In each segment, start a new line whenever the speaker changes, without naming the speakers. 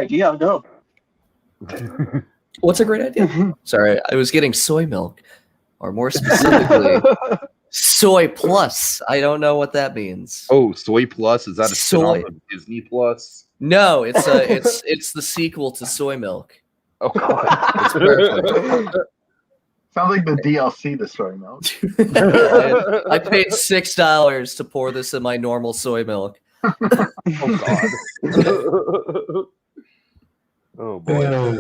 idea. Go.
What's a great idea? Sorry, I was getting soy milk, or more specifically, soy plus. I don't know what that means.
Oh, Soy Plus? Is that a
Soy.
spin-off of Disney Plus?
No, it's the sequel to soy milk.
Oh God.
It's perfect.
Sounds like the DLC to soy milk.
I paid $6 to pour this in my normal soy milk.
Oh God. Oh boy.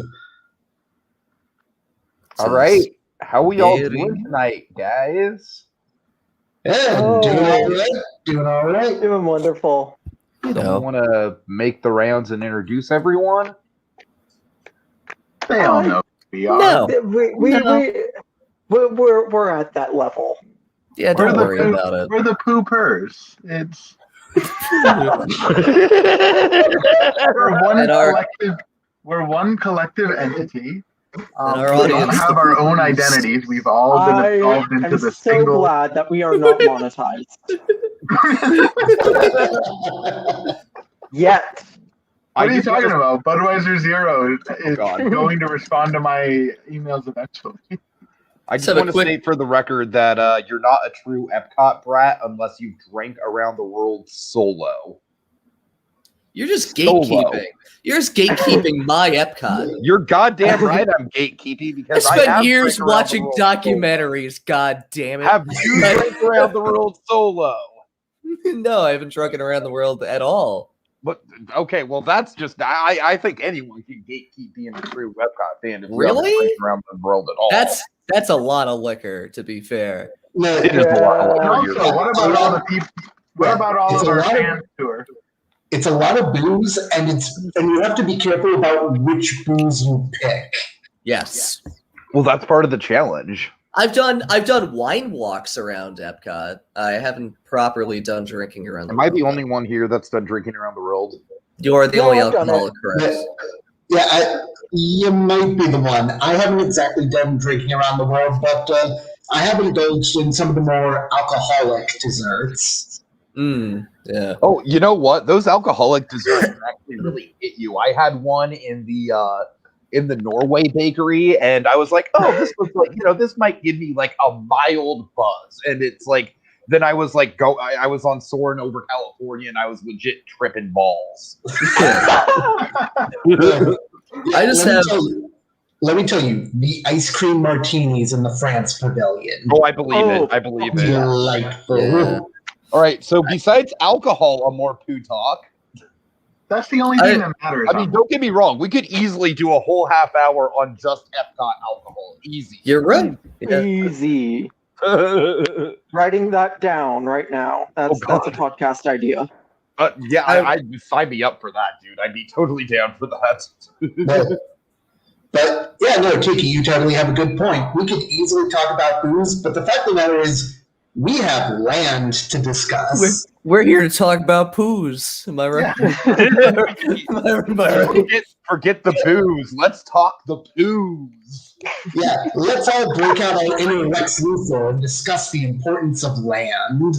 All right. How we all doing tonight, guys?
Yeah, doing all right.
Doing wonderful.
You
Do you
know,
want to make the rounds and introduce everyone?
They all know who we are.
no,
We're at that level.
yeah,
We're
don't
the
worry
Pooh-
about it.
We're the Poopers. It's we're one collective entity.
our
We don't
audience,
have
the
our own
Poos.
identities. We've all been
I
involved into
am
the
so
single.
glad that we are not monetized yet.
What are you
just
talking
wanna-
about? Budweiser Zero is
God.
going to respond to my emails eventually.
I just
have a
want to
quick-
state for the record that you're not a true Epcot brat unless you drank around the world solo.
You're just
Solo.
gatekeeping. You're just gatekeeping my Epcot.
You're goddamn right I'm gatekeeping
I
because I
spent
have
years
drank around the
watching
world
documentaries. God damn
solo.
it!
Have you drank around the world solo?
No, I haven't drunken around the world at all.
But okay, well that's just I think anyone can gatekeep being a true Epcot fan if you haven't
Really?
drank around the world at all.
That's a lot of liquor, to be fair.
It is a lot of
And
liquor.
also, what about all the people? What about all
It's
of
a
our
lot of-
fans who are?
It's a lot of booze, and you have to be careful about which booze you pick.
Yes.
Well, that's part of the challenge.
I've done wine walks around Epcot. I haven't properly done drinking around the
Am I
world.
the only one here that's done drinking around the world?
You're the
No,
only
I've done
alcoholic, correct?
You might be the one. I haven't exactly done drinking around the world, but I have indulged in some of the more alcoholic desserts.
Yeah.
Oh, you know what? Those alcoholic desserts actually really hit you. I had one in the Norway bakery, and I was like, "Oh, this was like, this might give me like a mild buzz." And it's like, then I was like, I was on soaring over California, and I was legit tripping balls.
I just have.
Let me tell you, the ice cream martinis in the France Pavilion.
Oh, I believe it. I believe it.
Delightful.
Yeah.
All right. So besides alcohol on More Pooh Talk,
That's the only thing that matters.
I mean, don't get me wrong. We could easily do a whole half hour on just Epcot alcohol. Easy.
You're right. Yeah.
Easy. Writing that down right now. That's a podcast idea.
Yeah, I'd sign me up for that, dude. I'd be totally down for that.
But yeah, no, Tiki, you totally have a good point. We could easily talk about booze, but the fact of the matter is, we have land to discuss.
We're here to talk about poos. Am I right? Am I right?
Forget the booze. Let's talk the poos.
Yeah, let's all break out our inner Lex Luthor and discuss the importance of land.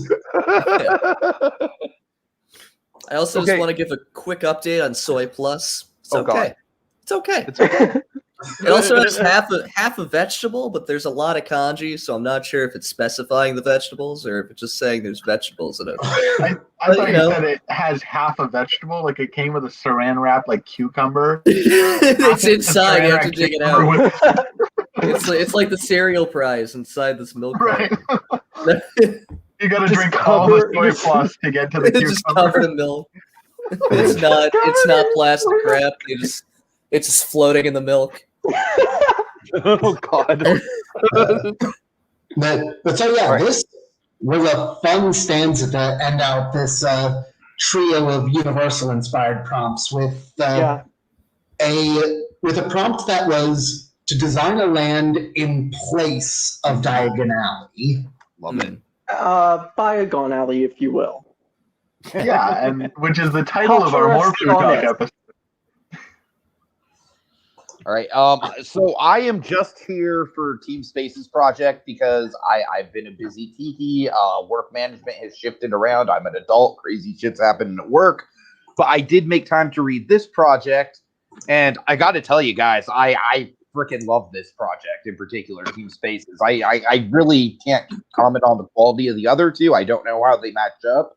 I also just want to give a quick update on Soy Plus. It's okay.
God.
It's okay.
It's okay.
It also has half a vegetable, but there's a lot of kanji, so I'm not sure if it's specifying the vegetables or if it's just saying there's vegetables in it.
I thought you said it has half a vegetable, like it came with a saran wrap, like cucumber.
It's inside. You have to dig it out.
With-
It's like the cereal prize inside this milk.
Right.
Carton.
You got to drink all the soy plus to get to the
It's just covered
cucumber.
in milk. It's not plastic wrap. It's just floating in the milk.
Oh God.
But so yeah, this was a fun stanza to end out this trio of Universal inspired prompts with a prompt that was to design a land in place of Diagon Alley.
Love it.
Buy a Gone Alley, if you will.
Yeah, and which is the title of our More Pooh Talk episode.
All right. So I am just here for Team Spaces project because I've been a busy tiki. Work management has shifted around. I'm an adult. Crazy shit's happening at work. But I did make time to read this project And I got to tell you guys, I freaking love this project in particular, Team Spaces. I really can't comment on the quality of the other two. I don't know how they match up.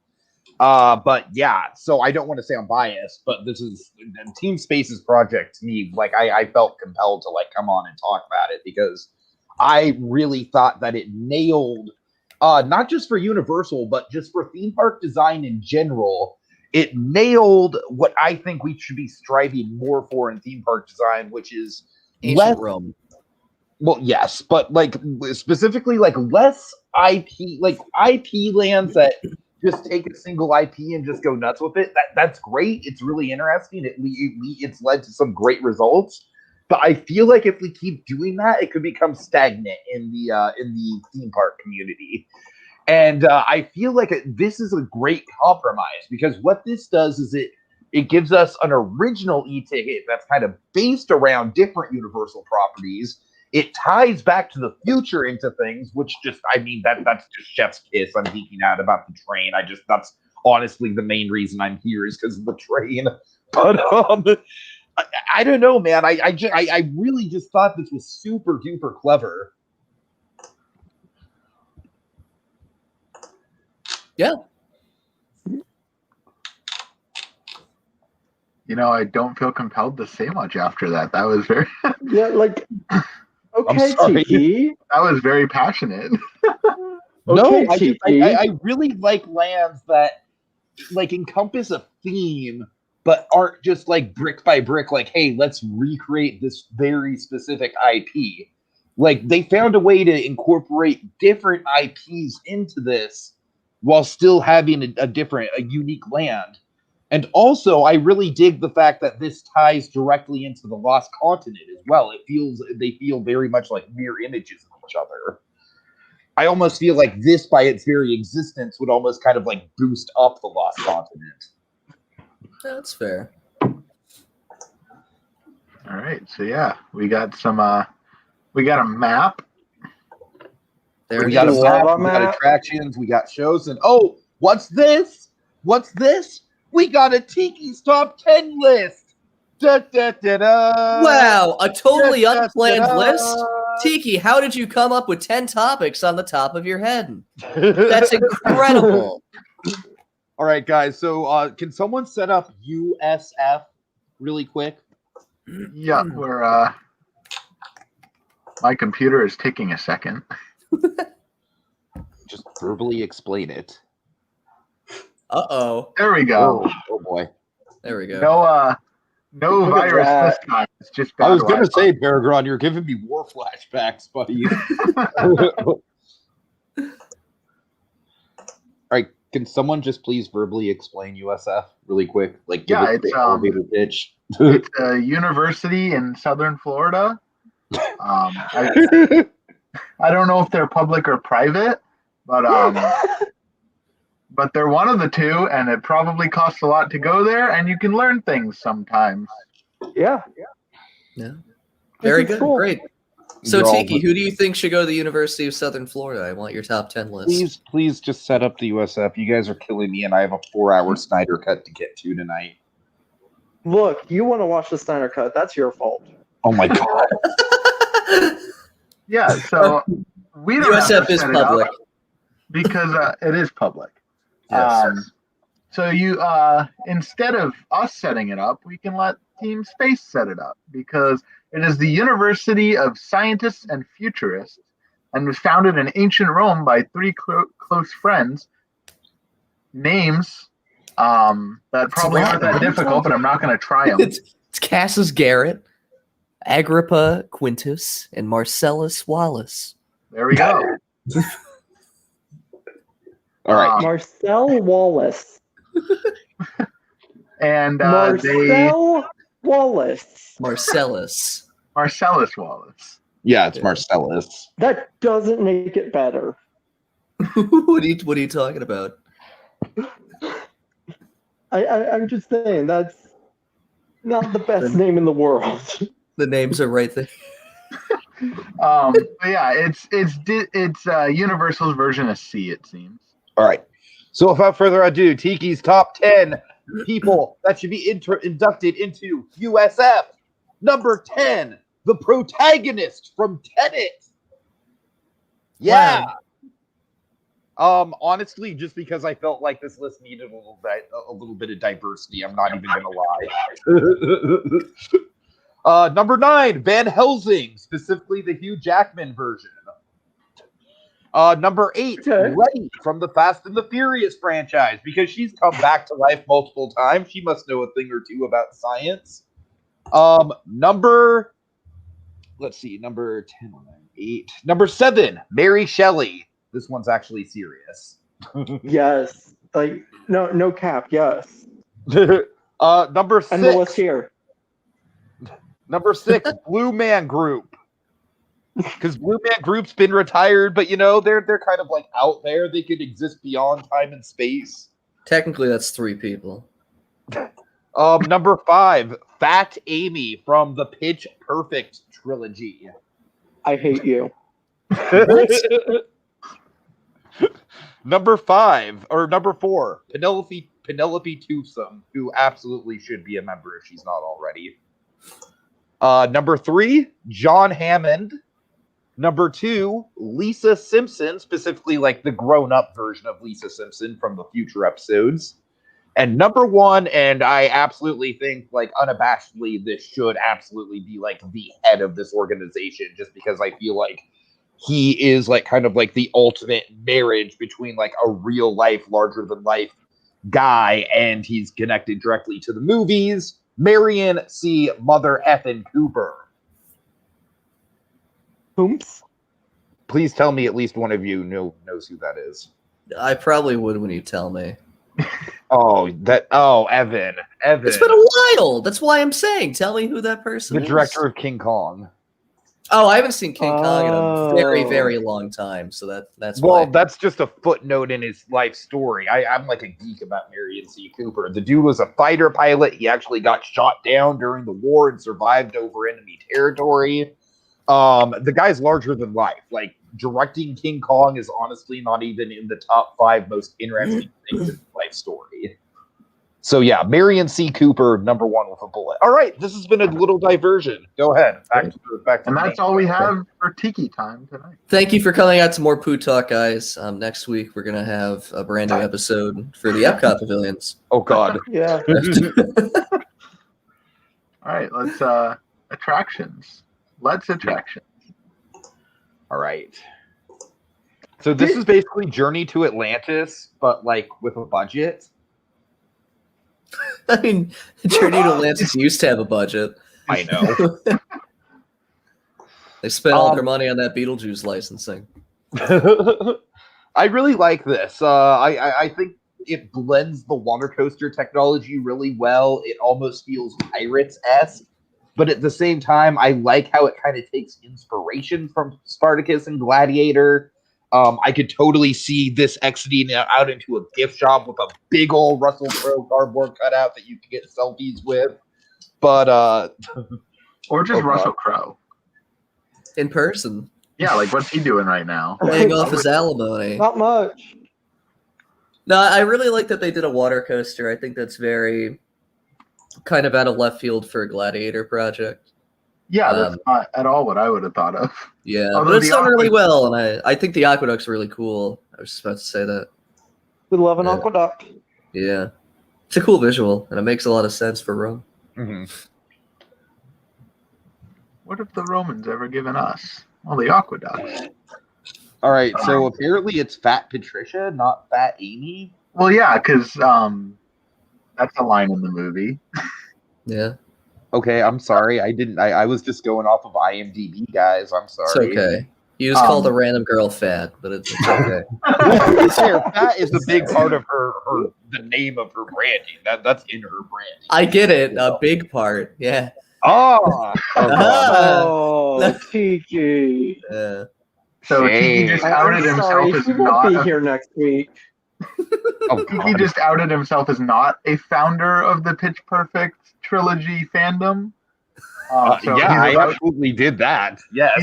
But yeah, so I don't want to say I'm biased, but this is Team Spaces project to me. Like I felt compelled to like come on and talk about it because I really thought that it nailed, not just for Universal, but just for theme park design in general. It nailed what I think we should be striving more for in theme park design, which is
Ancient Rome.
Well, yes, but like specifically like less IP, like IP lands that just take a single IP and just go nuts with it. That's great. It's really interesting. It's led to some great results. But I feel like if we keep doing that, it could become stagnant in the theme park community. And I feel like this is a great compromise because what this does is it gives us an original e-ticket that's kind of based around different Universal properties. It ties back to the future into things, which just, I mean, that's just chef's kiss. I'm geeking out about the train. That's honestly the main reason I'm here is because of the train. But I don't know, man. I really just thought this was super duper clever.
Yeah.
You know, I don't feel compelled to say much after that. That was very
Yeah, like okay,
sorry.
Tiki.
that was very passionate.
No,
Okay, Tiki.
I really like lands that like encompass a theme, but aren't just like brick by brick. Like, hey, let's recreate this very specific IP. Like they found a way to incorporate different IPs into this while still having a unique land. And also, I really dig the fact that this ties directly into the Lost Continent as well. They feel very much like mirror images of each other. I almost feel like this, by its very existence, would almost kind of like boost up the Lost Continent.
That's fair.
All right, so yeah, we got a map.
There
We
it
got a
is.
map,
Lava
we got
map.
attractions, we got shows, and oh, what's this? What's this? We got a Tiki's Top 10 list. Da, da, da, da.
Wow, a totally
Da, da,
unplanned
da, da.
list. Tiki, how did you come up with 10 topics on the top of your head? That's incredible.
All right, guys. So, can someone set up USF really quick?
Yeah, we're my computer is taking a second.
Just verbally explain it.
Uh-oh.
There we go.
Oh boy.
There we go.
No
Look at
virus
that.
this time. It's just bad
I was gonna
Wi-Fi.
say, Peregrine, you're giving me war flashbacks, buddy. All right, can someone just please verbally explain USF really quick? Like, give
Yeah,
it the
it's,
elevator pitch.
It's a university in southern Florida. I don't know if they're public or private, but they're one of the two, and it probably costs a lot to go there, and you can learn things sometimes.
Yeah.
Very
This is
good.
cool.
Great. So,
You're all
Tiki, who do you think should go to the University of Southern Florida? I want your top 10 list.
Please just set up the USF. You guys are killing me, and I have a 4-hour Snyder cut to get to tonight.
Look, you want to watch the Snyder Cut. That's your fault.
Oh my god.
Yeah, so we don't have
USF
to
is
set it up
public.
because it is public.
Yes.
So you instead of us setting it up, we can let Team Space set it up because it is the University of Scientists and Futurists and was founded in ancient Rome by three close friends. Names that probably aren't that difficult, but I'm not going to try them.
It's Cassius Garrett, Agrippa Quintus, and Marcellus Wallace.
There we go.
All right.
Marcel Wallace.
And
Marcel Wallace.
Marcellus.
Marcellus Wallace.
Yeah, it's Marcellus.
That doesn't make it better.
What are you talking about?
I'm just saying that's not the best name in the world.
The names are right there.
But yeah, it's Universal's version of C, it seems.
All right. So without further ado, Tiki's top 10 people that should be inducted into USF. Number 10, the protagonist from Tenet. Yeah.
Wow.
Honestly, just because I felt like this list needed a little bit of diversity, I'm not even gonna lie. Number 9, Van Helsing, specifically the Hugh Jackman version. Number 8, Letty from the Fast and the Furious franchise, because she's come back to life multiple times. She must know a thing or two about science. Number 10, 8. Number 7, Mary Shelley. This one's actually serious.
Yes. Like, no cap, yes.
Number 6.
And the list here.
Number 6, Blue Man Group. Because Blue Man Group's been retired, but they're kind of like out there. They could exist beyond time and space.
Technically, that's 3 people.
Number 5, Fat Amy from the Pitch Perfect trilogy.
I hate you.
Number 4, Penelope Toothsome, who absolutely should be a member if she's not already. Number 3, John Hammond. Number 2, Lisa Simpson, specifically like the grown-up version of Lisa Simpson from the future episodes. And number 1, and I absolutely think, like, unabashedly, this should absolutely be like the head of this organization, just because I feel like he is like kind of like the ultimate marriage between like a real life, larger than life guy, and he's connected directly to the movies. Marion C. Mother Effin Cooper.
Oops.
Please tell me at least one of you knows who that is.
I probably would when you tell me.
Evan.
It's been a while. That's why I'm saying. Tell me who that person is.
The director of King Kong.
Oh, I haven't seen King Kong in a very, very long time. So that's
well,
why.
that's just a footnote in his life story. I'm like a geek about Marion C. Cooper. The dude was a fighter pilot. He actually got shot down during the war and survived over enemy territory. The guy's larger than life. Like, directing King Kong is honestly not even in the top 5 most interesting things in his life story. So yeah, Marion C. Cooper, number 1 with a bullet. All right, this has been a little diversion. Go ahead. Back to
and that's all we have for Tiki Time tonight.
Thank you for coming out to More Pooh Talk, guys. Next week, we're going to have a brand new episode for the Epcot Pavilions.
Oh, God.
Yeah.
All right, let's attractions. Let's attractions.
All right. So this is basically Journey to Atlantis, but like with a budget.
I mean, Journey to Atlantis used to have a budget.
I know.
They spent all their money on that Beetlejuice licensing.
I really like this. I think it blends the water coaster technology really well. It almost feels Pirates-esque. But at the same time, I like how it kind of takes inspiration from Spartacus and Gladiator. I could totally see this exiting out into a gift shop with a big old Russell Crowe cardboard cutout that you can get selfies with. But
or just Russell Crowe
in person.
Yeah, like what's he doing right now?
Paying off his alimony.
Not much.
No, I really like that they did a water coaster. I think that's very kind of out of left field for a Gladiator project.
Yeah, that's not at all what I would have thought of.
Yeah, but it's done really well, and I think the aqueduct's really cool. I was just about to say that.
We love an aqueduct.
Yeah. It's a cool visual, and it makes a lot of sense for Rome.
Mm-hmm.
What have the Romans ever given us? Well, the aqueduct.
All right, so apparently it's Fat Patricia, not Fat Amy.
Well, yeah, because that's a line in the movie.
Yeah.
Okay, I'm sorry. I was just going off of IMDb, guys. I'm sorry.
It's okay. You just called a random girl fat, but it's okay.
Fat is a big part of the name of her branding. That's in her branding.
I get it. A big part. Yeah.
Oh, Tiki.
Yeah.
So Tiki just outed himself as
he won't
not
be here next week.
Tiki just outed himself as not a founder of the Pitch Perfect trilogy fandom. So
yeah, I absolutely did that. Yes.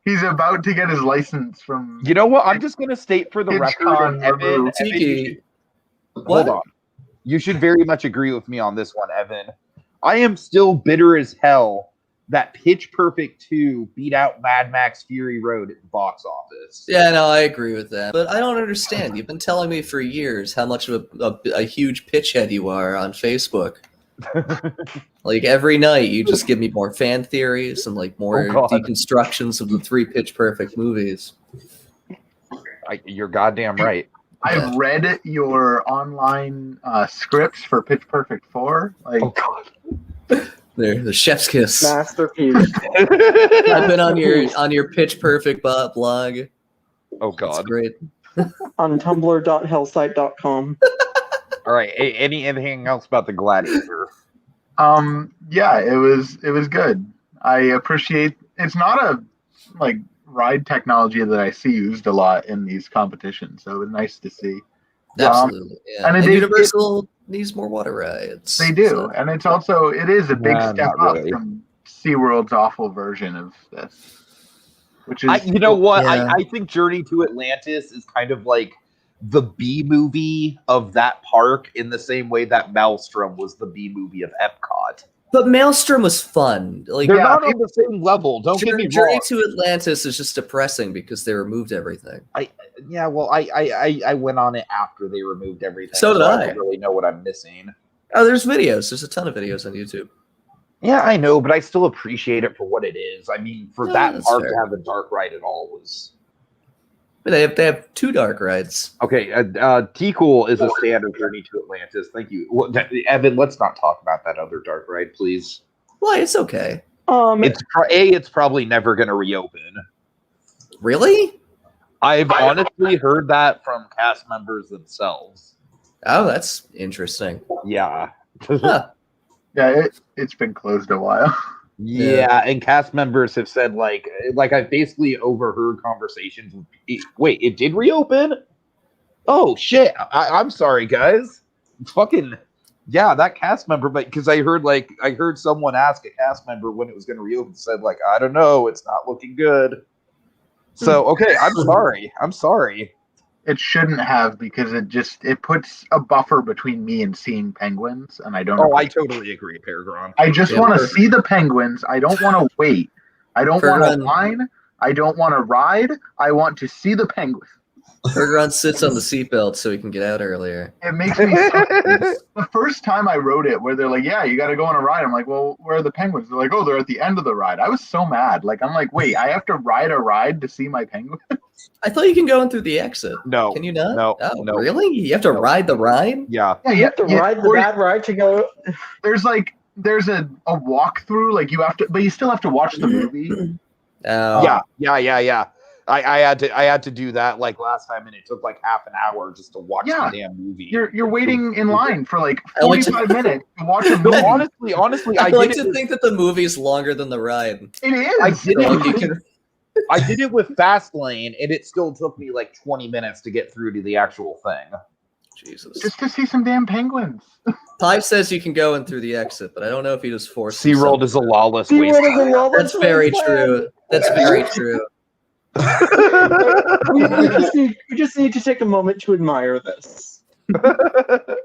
He's about to get his license from.
You know what? I'm just going to state for the record, Evan,
Tiki.
hold on. You should very much agree with me on this one, Evan. I am still bitter as hell that Pitch Perfect 2 beat out Mad Max Fury Road at the box office.
Yeah, no, I agree with that. But I don't understand. You've been telling me for years how much of a huge pitch head you are on Facebook. Like every night, you just give me more fan theories and like more deconstructions of the 3 Pitch Perfect movies.
You're goddamn right.
I've read your online scripts for Pitch Perfect 4. Like,
oh God.
There, the chef's kiss.
Masterpiece.
I've been on your Pitch Perfect blog.
Oh God,
it's great.
On tumblr.hellsite.com.
All right. Anything else about the Gladiator?
Yeah, it was good. I appreciate. It's not a like ride technology that I see used a lot in these competitions, so it was nice to see.
Absolutely, yeah.
And
Universal needs more water rides.
They do, and it is a big step up
really.
from SeaWorld's awful version of this. Which is,
you know what?
Yeah.
I think Journey to Atlantis is kind of like the B movie of that park in the same way that Maelstrom was the B movie of Epcot.
But Maelstrom was fun. Like
They're not on the same level. Don't get me
Journey
wrong.
to Atlantis is just depressing because they removed everything.
I went on it after they removed everything.
So did I.
don't really know what I'm missing.
Oh, there's videos. There's a ton of videos on YouTube.
Yeah, I know, but I still appreciate it for what it is. I mean, for
Yeah,
that
that's
park
fair.
to have a dark ride at all was
But they have 2 dark rides.
okay. T-Cool is a stand of Journey to Atlantis. Thank you, Evan. Let's not talk about that other dark ride, please.
Well, it's okay.
It's probably never going to reopen.
Really?
I've honestly heard that from cast members themselves.
Oh, that's interesting.
Yeah.
Huh.
Yeah, it's been closed a while.
Yeah, and cast members have said like I've basically overheard conversations with, wait, it did reopen? Oh shit. I'm sorry, guys. Fucking yeah, that cast member, but because I heard someone ask a cast member when it was going to reopen, said like, I don't know, it's not looking good. So okay, I'm sorry.
It shouldn't have, because it puts a buffer between me and seeing penguins, and I don't.
Oh, I totally agree, Paragon.
I just want to see the penguins. I don't want to wait. I don't want to line. I don't want to ride. I want to see the penguins.
Bergeron sits on the seatbelt so he can get out earlier.
It makes me so the first time I wrote it, where they're like, yeah, you got to go on a ride. I'm like, well, where are the penguins? They're like, oh, they're at the end of the ride. I was so mad. Like, I'm like, wait, I have to ride a ride to see my penguins?
I thought you can go in through the exit.
No.
Can you not?
No.
Oh,
No.
really? You have to ride the ride?
Yeah.
Yeah,
You have to ride the bad ride to go.
There's a walkthrough, like you have to, but you still have to watch the movie.
Oh.
Yeah. I had to do that like last time, and it took like half an hour just to watch the damn movie.
You're waiting in line for like 45 minutes to watch a movie.
No, honestly,
I like to think that the movie's longer than the ride.
It is.
I did it with Fastlane, and it still took me like 20 minutes to get through to the actual thing.
Jesus.
Just to see some damn penguins.
Pipe says you can go in through the exit, but I don't know if he just forced
SeaWorld is a lawless waste.
That's very true. That's very true.
we just need to take a moment to admire this.
But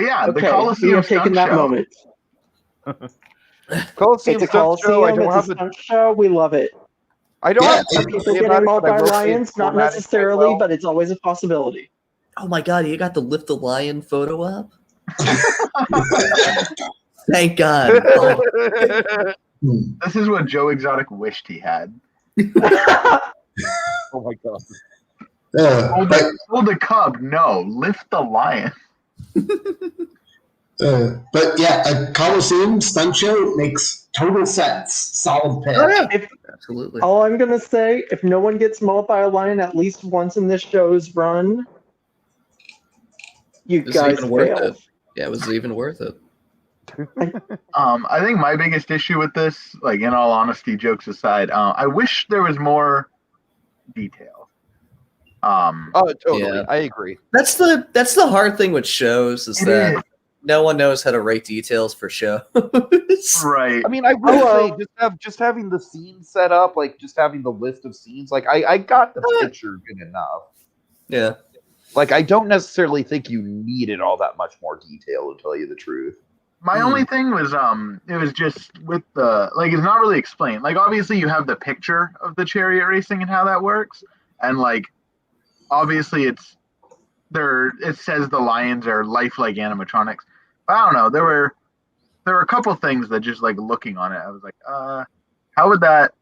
yeah, the Coliseum
taking
stunt
that
show.
moment.
Coliseum
It's a Coliseum. It's a stunt show. We love it.
I don't have
Are people getting mauled by lions? Not necessarily, but it's always a possibility.
Oh my god, you got the Lift the Lion photo up? Thank God. Oh.
This is what Joe Exotic wished he had.
Oh my god.
Hold the cub. No, lift the lion.
But yeah, a Coliseum stunt show makes total sense. Solid pick.
Oh, yeah. Absolutely.
All I'm going to say, if no one gets mauled by a lion at least once in this show's run, you guys failed.
Yeah, it was even worth it.
I think my biggest issue with this, like in all honesty, jokes aside, I wish there was more detail.
Oh, totally.
Yeah.
I agree.
That's the hard thing with shows is that no one knows how to write details for shows.
Right.
I mean, I will say just having the scenes set up, like just having the list of scenes, like I got the picture good enough.
Yeah.
Like, I don't necessarily think you needed all that much more detail, to tell you the truth.
My only thing was it was just with the like it's not really explained. Like obviously you have the picture of the chariot racing and how that works, and like obviously it says the lions are lifelike animatronics. But I don't know. There were a couple things that just like looking on it, I was like, how would that?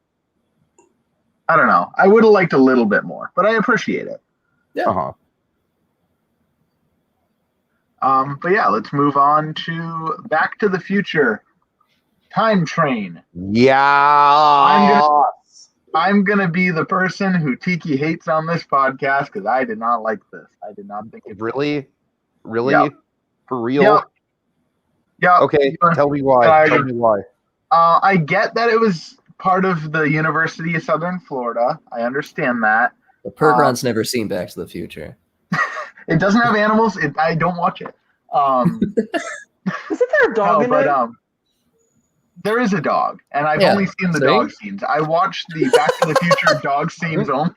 I don't know. I would have liked a little bit more, but I appreciate it.
Yeah.
Uh-huh.
But yeah, let's move on to Back to the Future. Time Train.
Yeah.
I'm gonna be the person who Tiki hates on this podcast because I did not like this. I did not think it
Really?
Yep.
For real?
Yeah.
Okay, tell me why. Tell me why.
I get that it was part of the University of Southern Florida. I understand that.
But Pergron's never seen Back to the Future.
It doesn't have animals. I don't watch it.
Isn't there a dog in it?
There is a dog, and I've only seen the dog scenes. I watched the Back to the Future dog scenes only.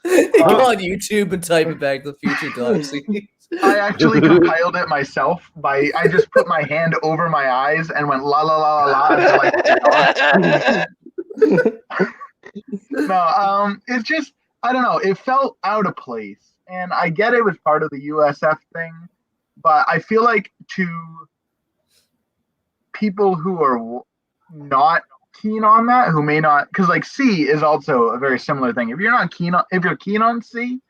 Go on YouTube and type it Back to the Future dog scenes.
I actually compiled it myself I just put my hand over my eyes and went la la la la la. No, it's just I don't know. It felt out of place, and I get it was part of the USF thing, but I feel like to people who are not keen on that, who may not, because like C is also a very similar thing. If you're keen on C,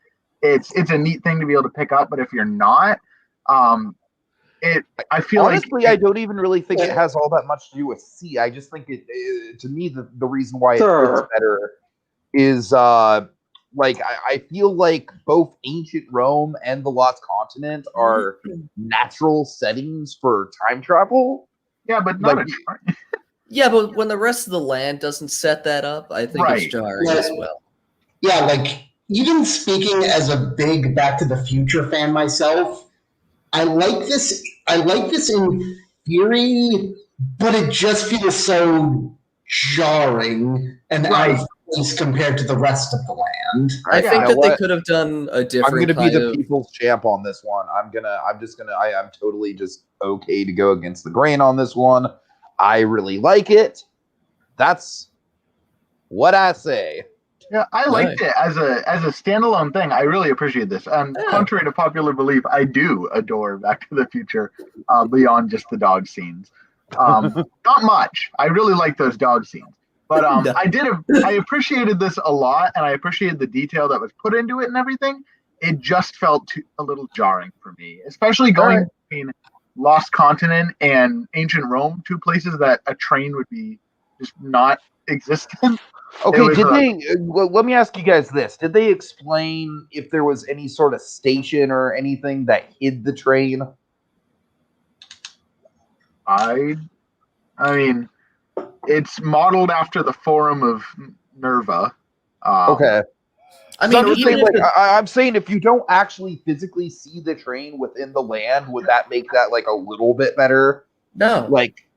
it's a neat thing to be able to pick up. But if you're not, I feel
honestly, I don't even really think it has all that much to do with C. I just think to me, the reason why it fits better is like I feel like both ancient Rome and the Lost Continent are natural settings for time travel.
Yeah, but not
yeah, but when the rest of the land doesn't set that up, I think it's jarring as well.
Yeah, like even speaking as a big Back to the Future fan myself, I like this in theory, but it just feels so jarring and out of place compared to the rest of the land.
I think that they could have done a different.
I'm gonna be the people's champ on this one. I'm totally just okay to go against the grain on this one. I really like it. That's what I say.
Yeah, I liked it as a standalone thing. I really appreciate this. And contrary to popular belief, I do adore Back to the Future beyond just the dog scenes. Not much. I really like those dog scenes. But I appreciated this a lot, and I appreciated the detail that was put into it and everything. It just felt a little jarring for me, especially going between Lost Continent and Ancient Rome, two places that a train would be just not existent.
Okay, let me ask you guys this. Did they explain if there was any sort of station or anything that hid the train?
I mean, it's modeled after the Forum of Nerva.
Okay.
I mean,
I'm saying if you don't actually physically see the train within the land, would that make that like a little bit better?
No.
Like,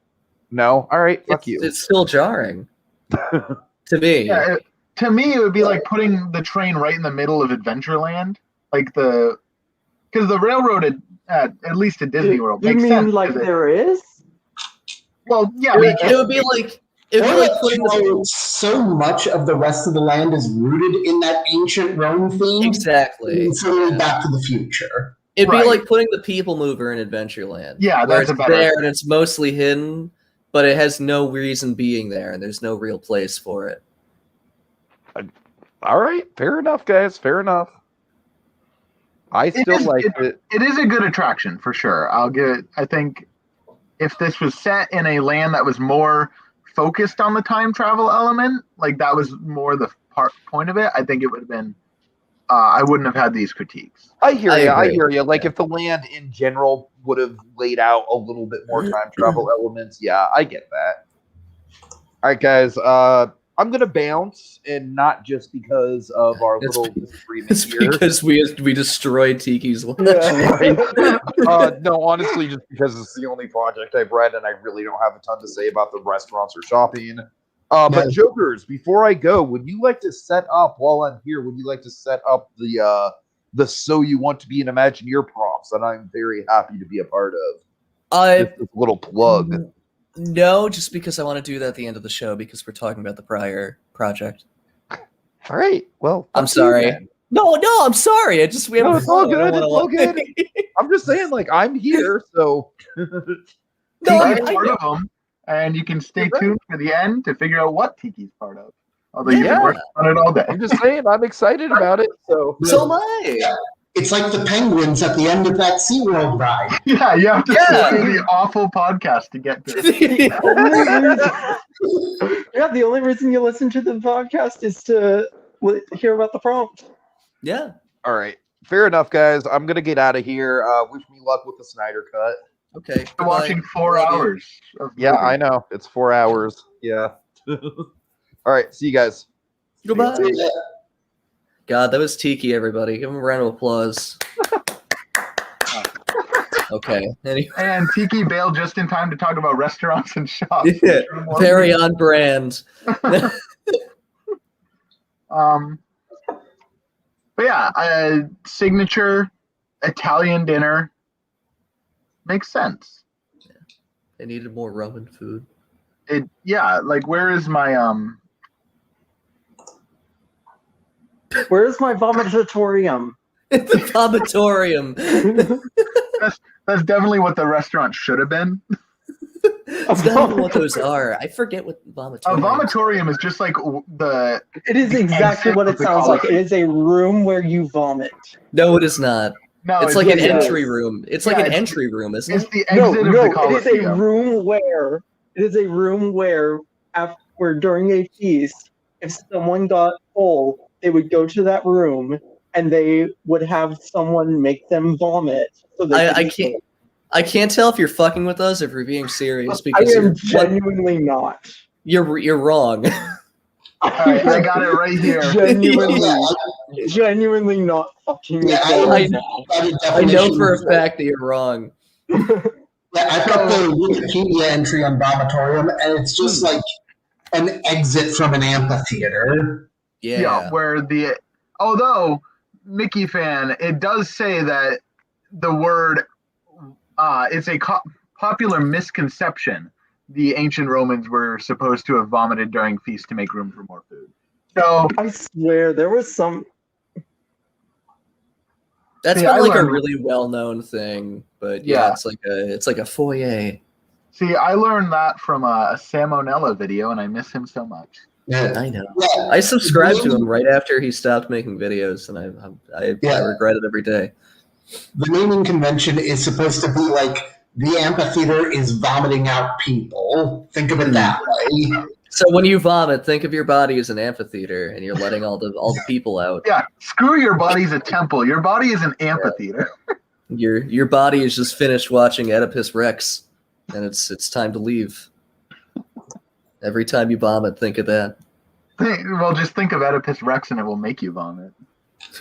no? All right, fuck you.
It's still jarring. To me.
Yeah, to me, it would be like putting the train right in the middle of Adventureland. Because the railroad, at least at Disney World,
you
makes
mean
sense.
Like there is?
Well, yeah.
It would be like...
so much of the rest of the land is rooted in that ancient Rome theme.
Exactly.
It's only Back to the Future.
It'd be like putting the People Mover in Adventureland.
Yeah,
that's there and it's mostly hidden, but it has no reason being there, and there's no real place for it.
All right, fair enough, guys. Fair enough. I still like it.
It is a good attraction for sure. I think if this was set in a land that was more focused on the time travel element, like that was more the point of it, I think it would have been I wouldn't have had these critiques.
I hear you. Like if the land in general would have laid out a little bit more time travel elements, yeah, I get that. All right, guys, I'm gonna bounce, and not just because of our little disagreement
it's
here.
Because we destroyed Tiki's life.
No, honestly, just because it's the only project I've read, and I really don't have a ton to say about the restaurants or shopping. But Jokers, before I go, would you like to set up while I'm here? Would you like to set up the the So You Want to Be an Imagineer prompts that I'm very happy to be a part of. Just this little plug.
No, just because I want to do that at the end of the show because we're talking about the prior project.
All right. Well,
I'm sorry. No, I'm sorry.
it's all good. It's all good. I'm just saying, like, I'm here, so.
Tiki's part of them, and you can stay tuned for the end to figure out what Tiki's part of. Although you've been working on it all day.
I'm just saying, I'm excited about it. So
am I.
Yeah. It's like the penguins at the end of that SeaWorld ride.
Yeah, you have to sit through the awful podcast to get to it.
The only reason you listen to the podcast is to hear about the prompt.
Yeah.
All right. Fair enough, guys. I'm going to get out of here. Wish me luck with the Snyder Cut.
Okay.
You're watching 4 hours.
Yeah, I know. It's 4 hours. Yeah. All right. See you guys.
Goodbye. God, that was Tiki, everybody. Give him a round of applause. Okay. Anyway.
And Tiki bailed just in time to talk about restaurants and shops.
Yeah, very on brand.
But yeah, a signature Italian dinner makes sense.
Yeah. They needed more Roman food.
Like where is my
Where's my vomitatorium?
The vomitorium.
That's definitely what the restaurant should have been.
It's not even what those are. I forget what vomitorium.
A vomitorium is just like
It is exactly what it sounds like. It is a room where you vomit.
No, it is not.
No,
it's like an entry room. It's like an entry room, isn't
it's
it?
the exit of the Coliseum.
It is a room where after during a feast, if someone got full, they would go to that room and they would have someone make them vomit. So
I can't tell if you're fucking with us or if you're being serious because
I am genuinely not.
You're wrong.
Alright, I got it right here.
Genuinely not fucking with
I know for a fact that you're wrong.
I've got the Wikipedia entry on vomitorium, and it's just like an exit from an amphitheater.
Yeah, where although Mickey fan, it does say that the word it's a popular misconception. The ancient Romans were supposed to have vomited during feasts to make room for more food. So
I swear there was some.
That's been like a really well-known thing, but it's like a foyer.
See, I learned that from a Salmonella video, and I miss him so much.
Yeah,
I know. Yeah. I subscribed to him right after he stopped making videos, and I regret it every day.
The naming convention is supposed to be like the amphitheater is vomiting out people. Think of it that way.
So when you vomit, think of your body as an amphitheater, and you're letting all the people out.
Yeah, screw your body's a temple. Your body is an amphitheater.
Your body is just finished watching Oedipus Rex, and it's time to leave. Every time you vomit, think of that.
Well, just think of Oedipus Rex, and it will make you vomit.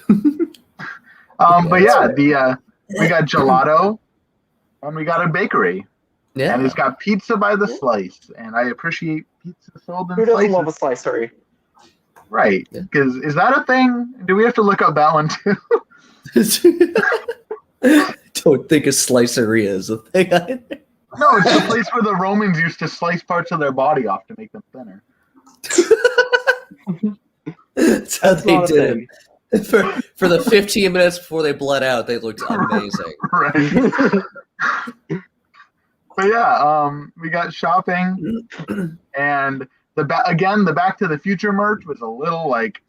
But yeah, we got gelato, and we got a bakery.
Yeah,
and it's got pizza by the slice, and I appreciate pizza sold in
slices. Who doesn't love a slicery?
Right, because is that a thing? Do we have to look up that one too?
Don't think a sliceria is a thing.
No, it's the place where the Romans used to slice parts of their body off to make them thinner.
That's how they did it. For the 15 minutes before they bled out, they looked amazing.
Right. But yeah, we got shopping, and the Back to the Future merch was a little like.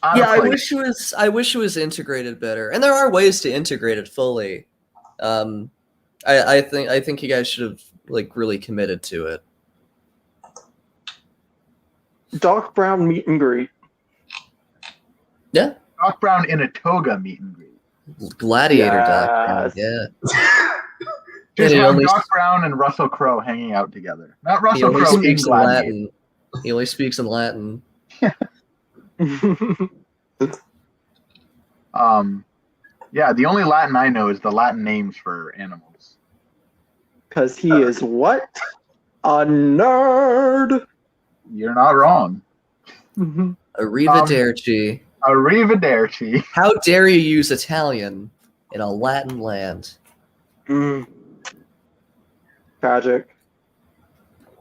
I wish it was integrated better, and there are ways to integrate it fully. I think you guys should have like really committed to it.
Doc Brown meet and greet.
Yeah.
Doc Brown in a toga meet and greet.
Gladiator Doc Brown. Yeah.
Just have Doc Brown and Russell Crowe hanging out together. Not Russell Crowe in
Latin. He only speaks in Latin.
Yeah, the only Latin I know is the Latin names for animals.
Because he is what? A nerd.
You're not wrong.
Arrivederci.
Arrivederci.
How dare you use Italian in a Latin land?
Tragic.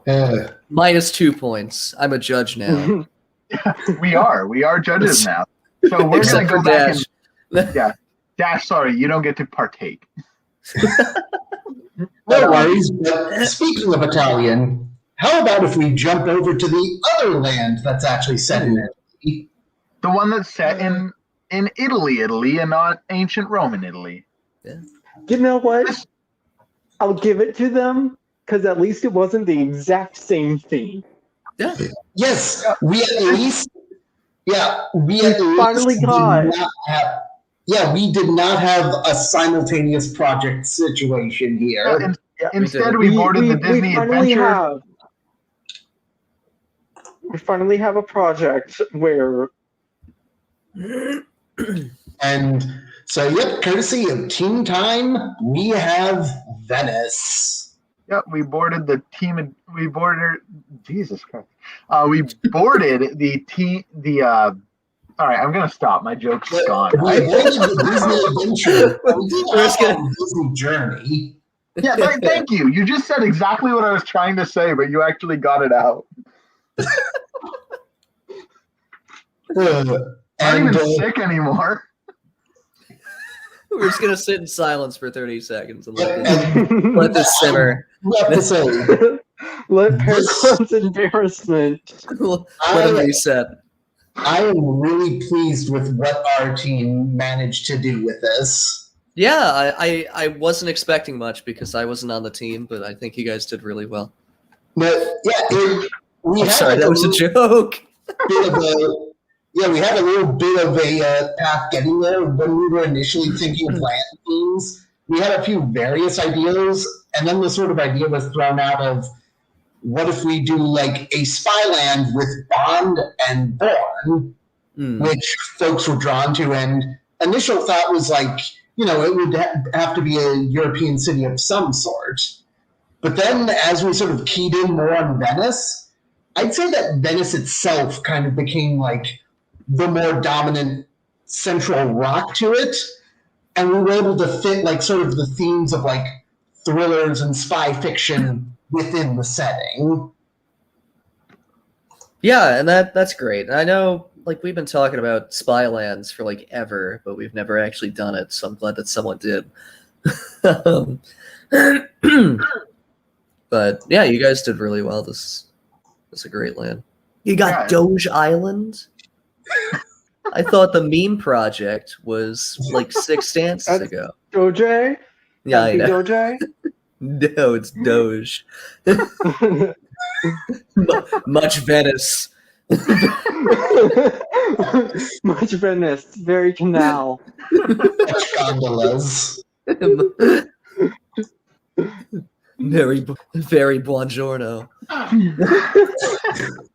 -2 points. I'm a judge now.
We are judges now. So we're gonna
Except
go
for
back
Dash.
and Dash. Sorry, you don't get to partake.
No worries, but speaking of Italian, how about if we jump over to the other land that's actually set in Italy?
The one that's set in Italy, and not ancient Roman Italy.
You know what? I'll give it to them because at least it wasn't the exact same thing.
Yeah.
Yes, we at least
finally got.
we did not have a simultaneous project situation here.
Instead, we boarded the Disney Adventure.
We finally have a project where.
And so, courtesy of Team Time, we have Venice.
Yep, we boarded the team. We boarded. Jesus Christ. We boarded the team. All right, I'm gonna stop. My joke's gone.
We boarded the Disney Adventure. We did a Disney journey.
Yeah, thank you. You just said exactly what I was trying to say, but you actually got it out. I'm not even sick anymore.
We're just gonna sit in silence for 30 seconds and let this simmer.
Let Paragon's embarrassment.
Let him reset.
I am really pleased with what our team managed to do with this.
Yeah, I wasn't expecting much because I wasn't on the team, but I think you guys did really well.
But
I'm sorry, that was a joke.
We had a little bit of a path getting there when we were initially thinking of land themes. We had a few various ideas, and then the sort of idea was thrown out of what if we do like a spy land with Bond and Bourne, which folks were drawn to. And initial thought was like, it would have to be a European city of some sort. But then as we sort of keyed in more on Venice, I'd say that Venice itself kind of became like the more dominant central rock to it. And we were able to fit like sort of the themes of like thrillers and spy fiction within the setting.
Yeah, and that's great. I know like we've been talking about spy lands for like ever, but we've never actually done it, so I'm glad that someone did. But yeah, you guys did really well. This is a great land. You got Doge Island. I thought the meme project was like 6 stanzas ago.
Doge?
Yeah, I know.
Doge?
No, it's Doge. Much Venice.
Much Venice. Very canal.
Much gondolas.
Very buongiorno.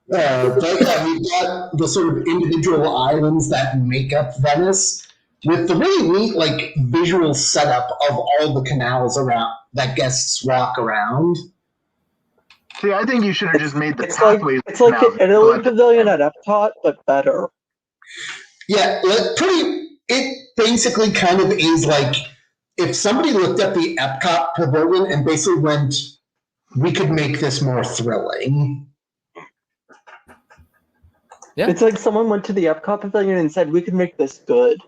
But yeah, we've got the sort of individual islands that make up Venice with the really neat like visual setup of all the canals around that guests walk around.
See, I think you should have just made the
It's
pathways.
like the Italy Pavilion at Epcot, but better.
Yeah, it basically kind of is like if somebody looked at the Epcot Pavilion and basically went, we could make this more thrilling.
Yeah.
It's like someone went to the Epcot Pavilion and said, we could make this good.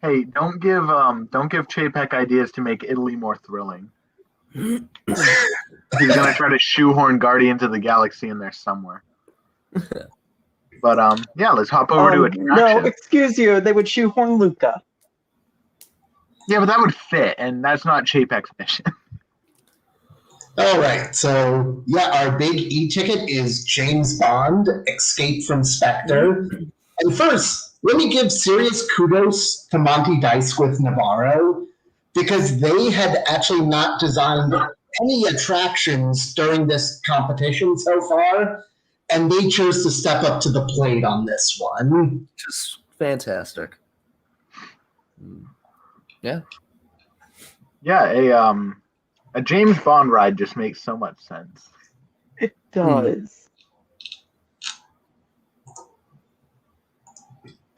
Hey, don't give Chapek ideas to make Italy more thrilling. He's gonna try to shoehorn Guardians of the Galaxy in there somewhere. But yeah, let's hop over to attraction.
No, excuse you, they would shoehorn Luca.
Yeah, but that would fit, and that's not Chapek's mission.
All right, so yeah, our big e-ticket is James Bond, Escape from Spectre. And first, let me give serious kudos to Monty Dice with Navarro, because they had actually not designed any attractions during this competition so far, and they chose to step up to the plate on this one.
Just fantastic. Yeah.
Yeah, a James Bond ride just makes so much sense.
It does.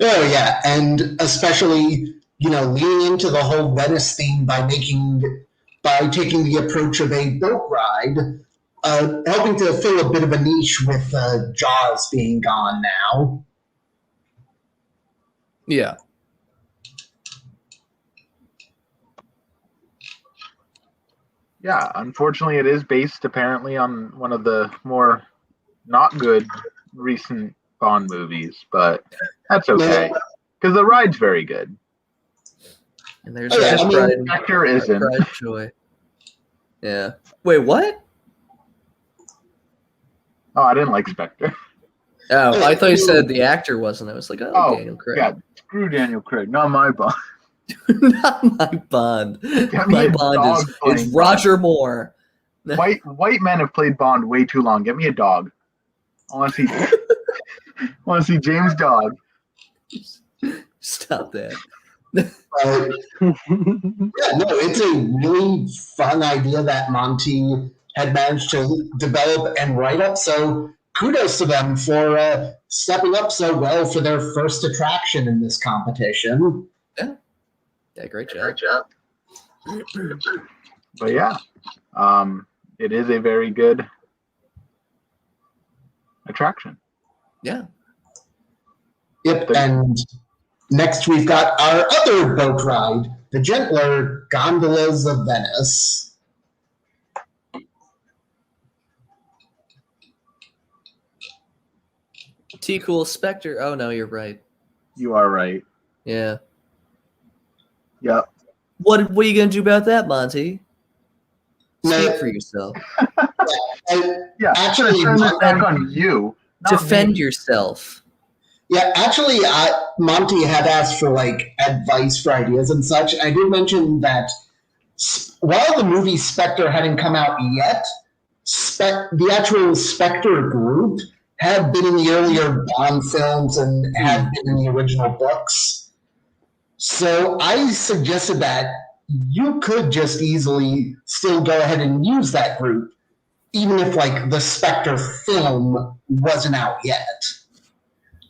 Oh yeah, and especially leaning into the whole Venice theme by taking the approach of a boat ride, helping to fill a bit of a niche with Jaws being gone now.
Yeah.
Yeah, unfortunately, it is based apparently on one of the more not good recent Bond movies, but that's okay because the ride's very good.
And there's
Just
pride,
Spectre isn't.
pride and joy. Yeah. Wait, what?
Oh, I didn't like Spectre.
Oh, I thought you said the actor wasn't. I was like, oh, Daniel Craig.
Yeah, screw Daniel Craig, not my Bond.
Not my Bond. My Bond is Roger Moore.
White men have played Bond way too long. Get me a dog. I want to see James Dog.
Stop that.
Yeah, no, it's a really fun idea that Monty had managed to develop and write up. So kudos to them for stepping up so well for their first attraction in this competition.
Yeah, great job.
But yeah, it is a very good attraction.
Yeah.
Yep, and next we've got our other boat ride, the gentler gondolas of Venice.
T-Cool Spectre. Oh, no, you're right.
You are right.
Yeah.
Yep.
What are you going to do about that, Monty? Speak
No.
for yourself.
Yeah,
Actually,
turn this back on you.
Defend yourself.
Yeah, actually, Monty had asked for advice for ideas and such. I did mention that while the movie Spectre hadn't come out yet, the actual Spectre group had been in the earlier Bond films and had been in the original books. So I suggested that you could just easily still go ahead and use that group, even if the Spectre film wasn't out yet.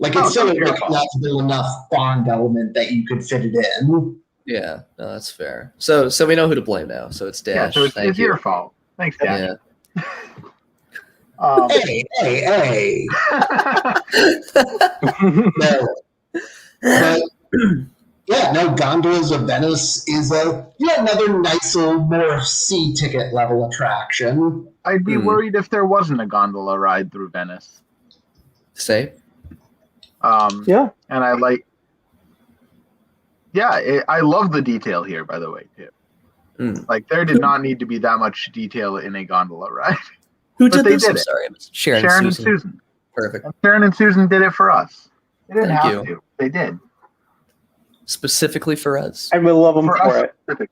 It's still a recognizable enough Bond element that you could fit it in.
Yeah, no, that's fair. So we know who to blame now. So it's Dash.
Yeah, so it's your fault. Thanks, Dash.
Yeah.
Hey. No. But, yeah, no, Gondolas of Venice is another nice little more C ticket level attraction.
I'd be worried if there wasn't a gondola ride through Venice.
Same.
Yeah.
And I love the detail here, by the way, too. There did not need to be that much detail in a gondola ride.
Who did this?
I'm
sorry,
Sharon and Susan.
Perfect.
And Sharon and Susan did it for us. They didn't
Thank
have to. They did.
Specifically for us.
And we love them for it.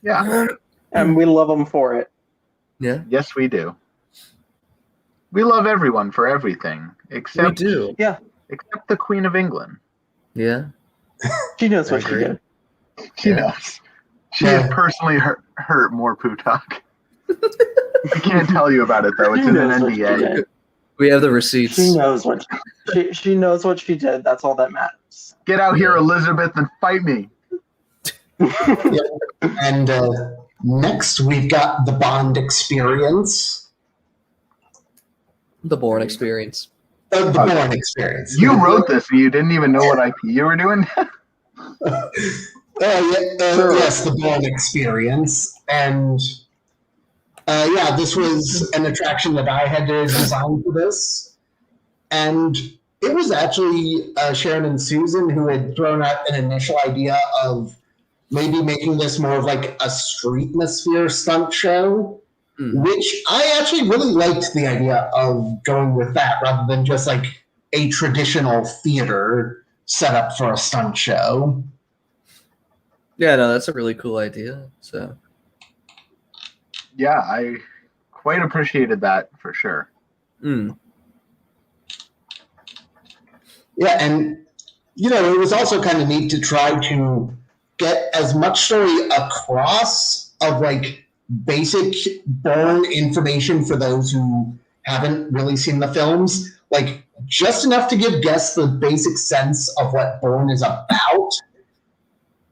Yeah.
And we love them for it.
Yeah.
Yes, we do. We love everyone for everything. Except
we do.
Yeah.
Except the Queen of England.
Yeah.
She knows what she did.
She knows. She has personally hurt More Pooh Talk. I can't tell you about it, though. It's in an NDA.
We have the receipts.
She knows what she knows what she did. That's all that matters.
Get out here, Elizabeth, and fight me.
And next, we've got the Bond Experience.
The Bourne Experience.
The Bourne Experience.
You wrote this, and you didn't even know what IP you were doing?
Yes, the Bourne Experience. And this was an attraction that I had to design for this. And it was actually Sharon and Susan who had thrown out an initial idea of maybe making this more of a streetmosphere stunt show, which I actually really liked the idea of going with that rather than just a traditional theater setup for a stunt show.
Yeah, no, that's a really cool idea. So,
yeah, I quite appreciated that for sure.
Yeah, and it was also kind of neat to try to get as much story across of basic Bourne information for those who haven't really seen the films, like just enough to give guests the basic sense of what Bourne is about,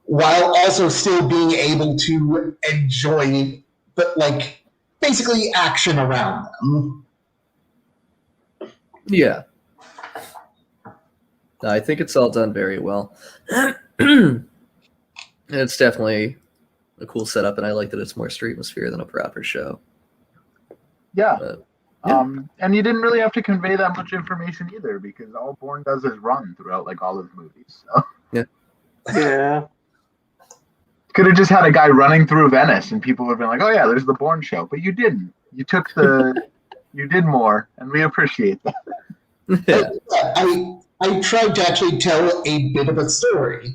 while also still being able to enjoy, but like basically action around them.
Yeah. No, I think it's all done very well. It's definitely a cool setup, and I like that it's more streetmosphere than a proper show.
Yeah.
But, yeah.
And you didn't really have to convey that much information either, because all Bourne does is run throughout like all his movies. So.
Yeah.
Could have just had a guy running through Venice, and people would have been like, "Oh yeah, there's the Bourne show," but you didn't. You took you did more, and we appreciate that.
Yeah.
I tried to actually tell a bit of a story.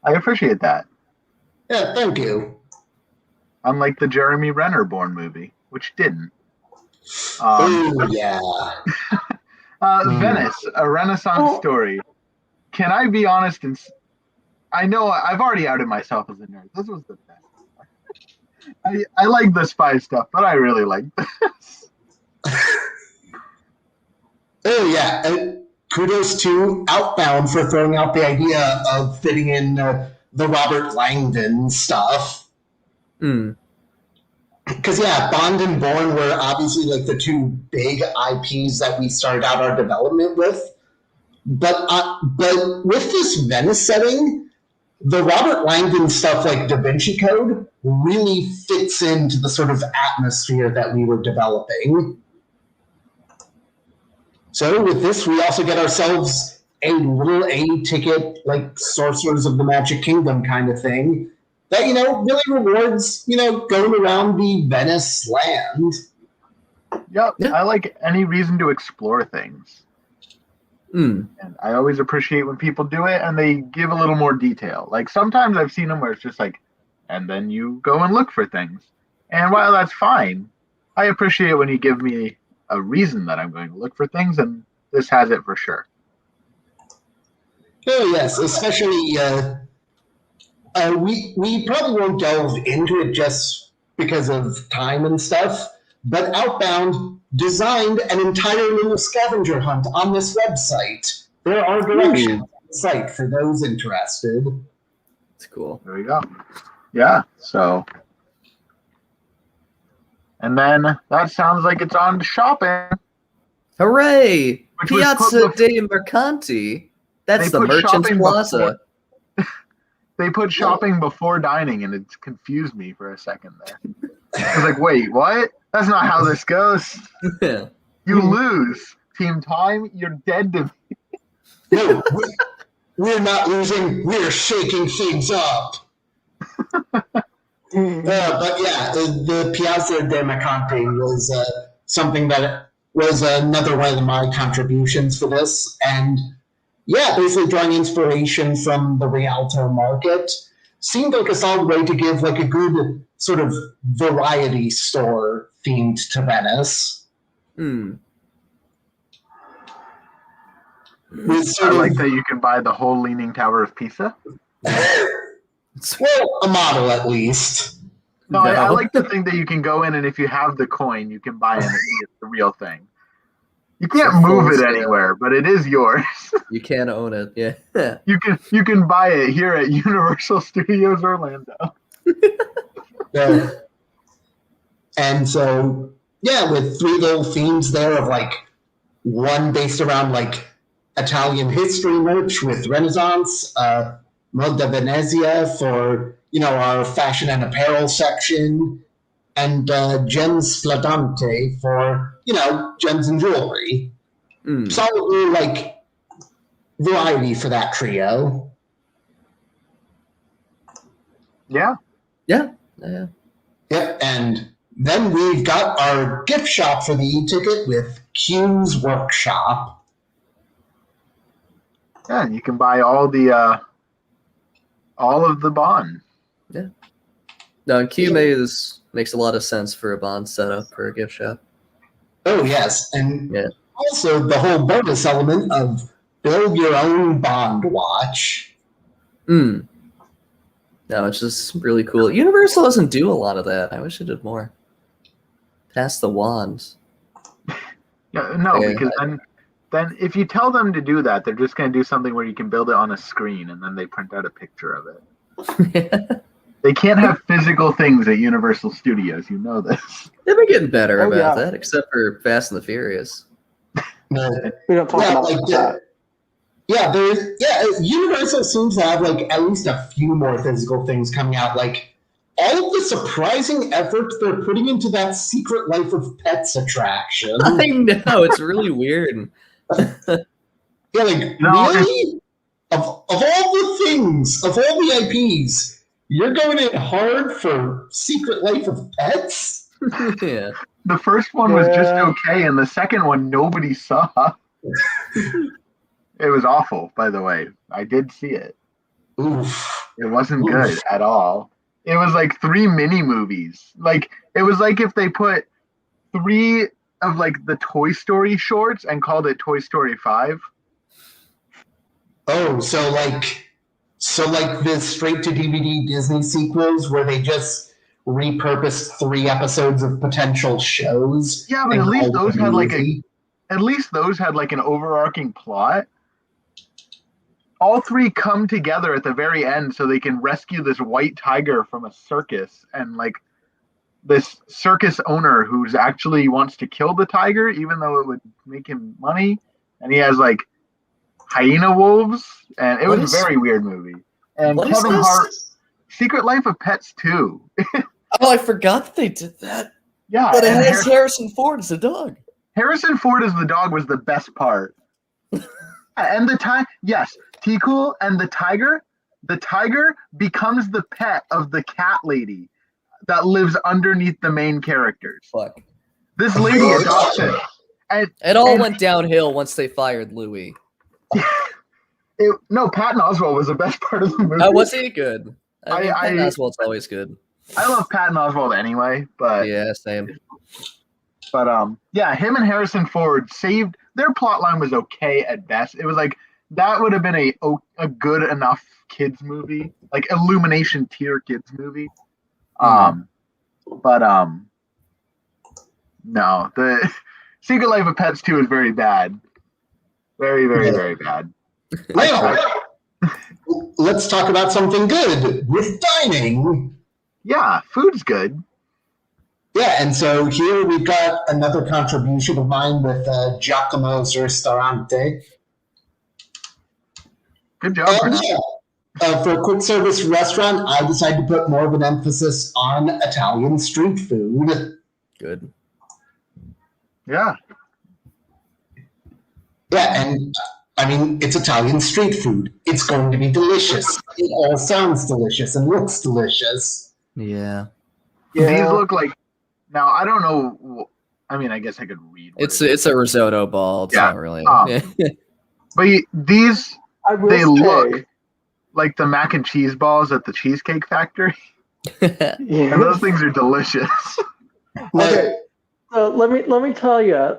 I appreciate that.
Yeah, thank you.
Unlike the Jeremy Renner Bourne movie, which didn't.
Oh yeah.
Venice, a Renaissance story. Can I be honest? And I know I've already outed myself as a nerd. This was the best. I like the spy stuff, but I really like this.
Oh yeah. Kudos to Outbound for throwing out the idea of fitting in the Robert Langdon stuff. Because yeah, Bond and Bourne were obviously like the two big IPs that we started out our development with. But with this Venice setting, the Robert Langdon stuff like Da Vinci Code really fits into the sort of atmosphere that we were developing. So with this, we also get ourselves a little A-ticket, like Sorcerers of the Magic Kingdom kind of thing that, really rewards, going around the Venice land.
Yep, yeah. I like any reason to explore things. And I always appreciate when people do it and they give a little more detail. Like sometimes I've seen them where it's just like, and then you go and look for things. And while that's fine, I appreciate when you give me a reason that I'm going to look for things, and this has it for sure.
Oh yes, especially we probably won't delve into it just because of time and stuff, but Outbound designed an entire little scavenger hunt on this website. There are directions on the site for those interested.
It's cool.
There we go. Yeah, so. And then that sounds like it's on to shopping.
Hooray! Piazza dei Mercanti. That's the Merchant's Plaza.
They put shopping before dining, and it confused me for a second there. I was like, wait, what? That's not how this goes.
Yeah.
You lose. Team Time, you're dead to me.
No, we're not losing. We're shaking things up. But yeah, the Piazza dei Mercanti was something that was another one of my contributions for this. And yeah, basically drawing inspiration from the Rialto market seemed like a solid way to give like a good sort of variety store themed to Venice.
I like that you can buy the whole Leaning Tower of Pisa.
Well, a model at least.
No, I like the thing that you can go in, and if you have the coin, you can buy it. It's the real thing. You can't move it anywhere, but it is yours.
You can own it, yeah.
You can buy it here at Universal Studios Orlando.
Yeah. And so, yeah, with three little themes there of like one based around like Italian history merch with Renaissance, Moda Venezia for, our fashion and apparel section, and Gems Splendante for, gems and jewelry. Solid like variety for that trio.
Yeah.
Yeah.
Yep, and then we've got our gift shop for the e-ticket with Q's Workshop.
Yeah, and you can buy all of the Bond.
Yeah. No, and Q makes a lot of sense for a Bond setup for a gift shop.
Oh yes, and also the whole bonus element of build your own Bond watch.
No, it's just really cool. Universal doesn't do a lot of that. I wish it did more. Pass the wand.
Yeah, no,
Yeah.
because then if you tell them to do that, they're just going to do something where you can build it on a screen and then they print out a picture of it. They can't have physical things at Universal Studios. You know this.
They've been getting better
Oh,
about
yeah.
that, except for Fast and the Furious.
No.
We don't talk
Yeah,
about
like
that.
Universal seems to have like at least a few more physical things coming out. Like all of the surprising effort they're putting into that Secret Life of Pets attraction.
I know, it's really weird.
Yeah, like
No,
really? Of all the things, of all the IPs, you're going in hard for Secret Life of Pets?
Yeah.
the first one was just
Yeah.
okay, and the second one nobody saw. It was awful, by the way. I did see it.
Oof.
It wasn't
Oof.
good at all. It was like 3 mini movies. Like it was like if they put 3 of like the Toy Story shorts and called it Toy Story 5.
Oh, so like the straight to DVD Disney sequels where they just repurposed 3 episodes of potential shows.
Yeah, but
and
at least
called
those
it a
had like
movie.
an overarching plot. All 3 come together at the very end so they can rescue this white tiger from a circus, and like this circus owner who's actually wants to kill the tiger even though it would make him money, and he has like hyena wolves, and it
What
was
is-
a very weird movie. And
What is
Kevin
this?
Hart, Secret Life of Pets 2.
Oh, I forgot that they did that.
Yeah,
But it
and
has Harrison Ford as the dog.
Harrison Ford as the dog was the best part. And the yes, T-Cool and the tiger becomes the pet of the cat lady that lives underneath the main characters.
Fuck.
This lady adopts it. And
It all went downhill once they fired Louis.
no, Patton Oswalt was the best part of the movie.
Oh, was he good? I mean,
I-
Patton Oswalt's always good.
I love Patton Oswalt anyway, but
Yeah, same.
yeah, him and Harrison Ford saved their plot line was okay at best. It was like that would have been a good enough kids movie, like Illumination tier kids movie. But no, the Secret Life of Pets 2 is very bad. Very, very, very bad.
Now, let's talk about something good with dining.
Yeah, food's good.
Yeah, and so here we've got another contribution of mine with Giacomo's Ristorante.
Good job,
And
Bernard.
yeah, for a quick service restaurant, I decided to put more of an emphasis on Italian street food.
Good.
Yeah.
Yeah, and I mean, it's Italian street food. It's going to be delicious. It all sounds delicious and looks delicious.
Yeah.
These look like. Now I don't know. I mean, I guess I could read. what
It's
it is.
a risotto ball. It's
Yeah.
not really.
But these
I will
they
say,
look like the mac and cheese balls at the Cheesecake Factory,
yeah.
and those things are delicious.
Okay, so let me tell you,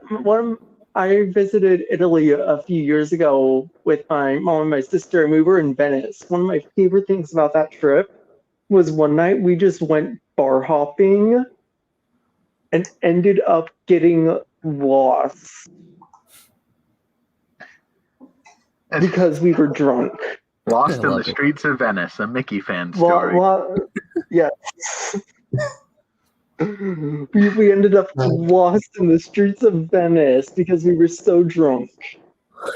I visited Italy a few years ago with my mom and my sister, and we were in Venice. One of my favorite things about that trip was one night we just went bar hopping and ended up getting lost because we were drunk.
Lost
I
in the
love it.
Streets of Venice, a Mickey fan story.
Yes. We ended up lost in the streets of Venice because we were so drunk.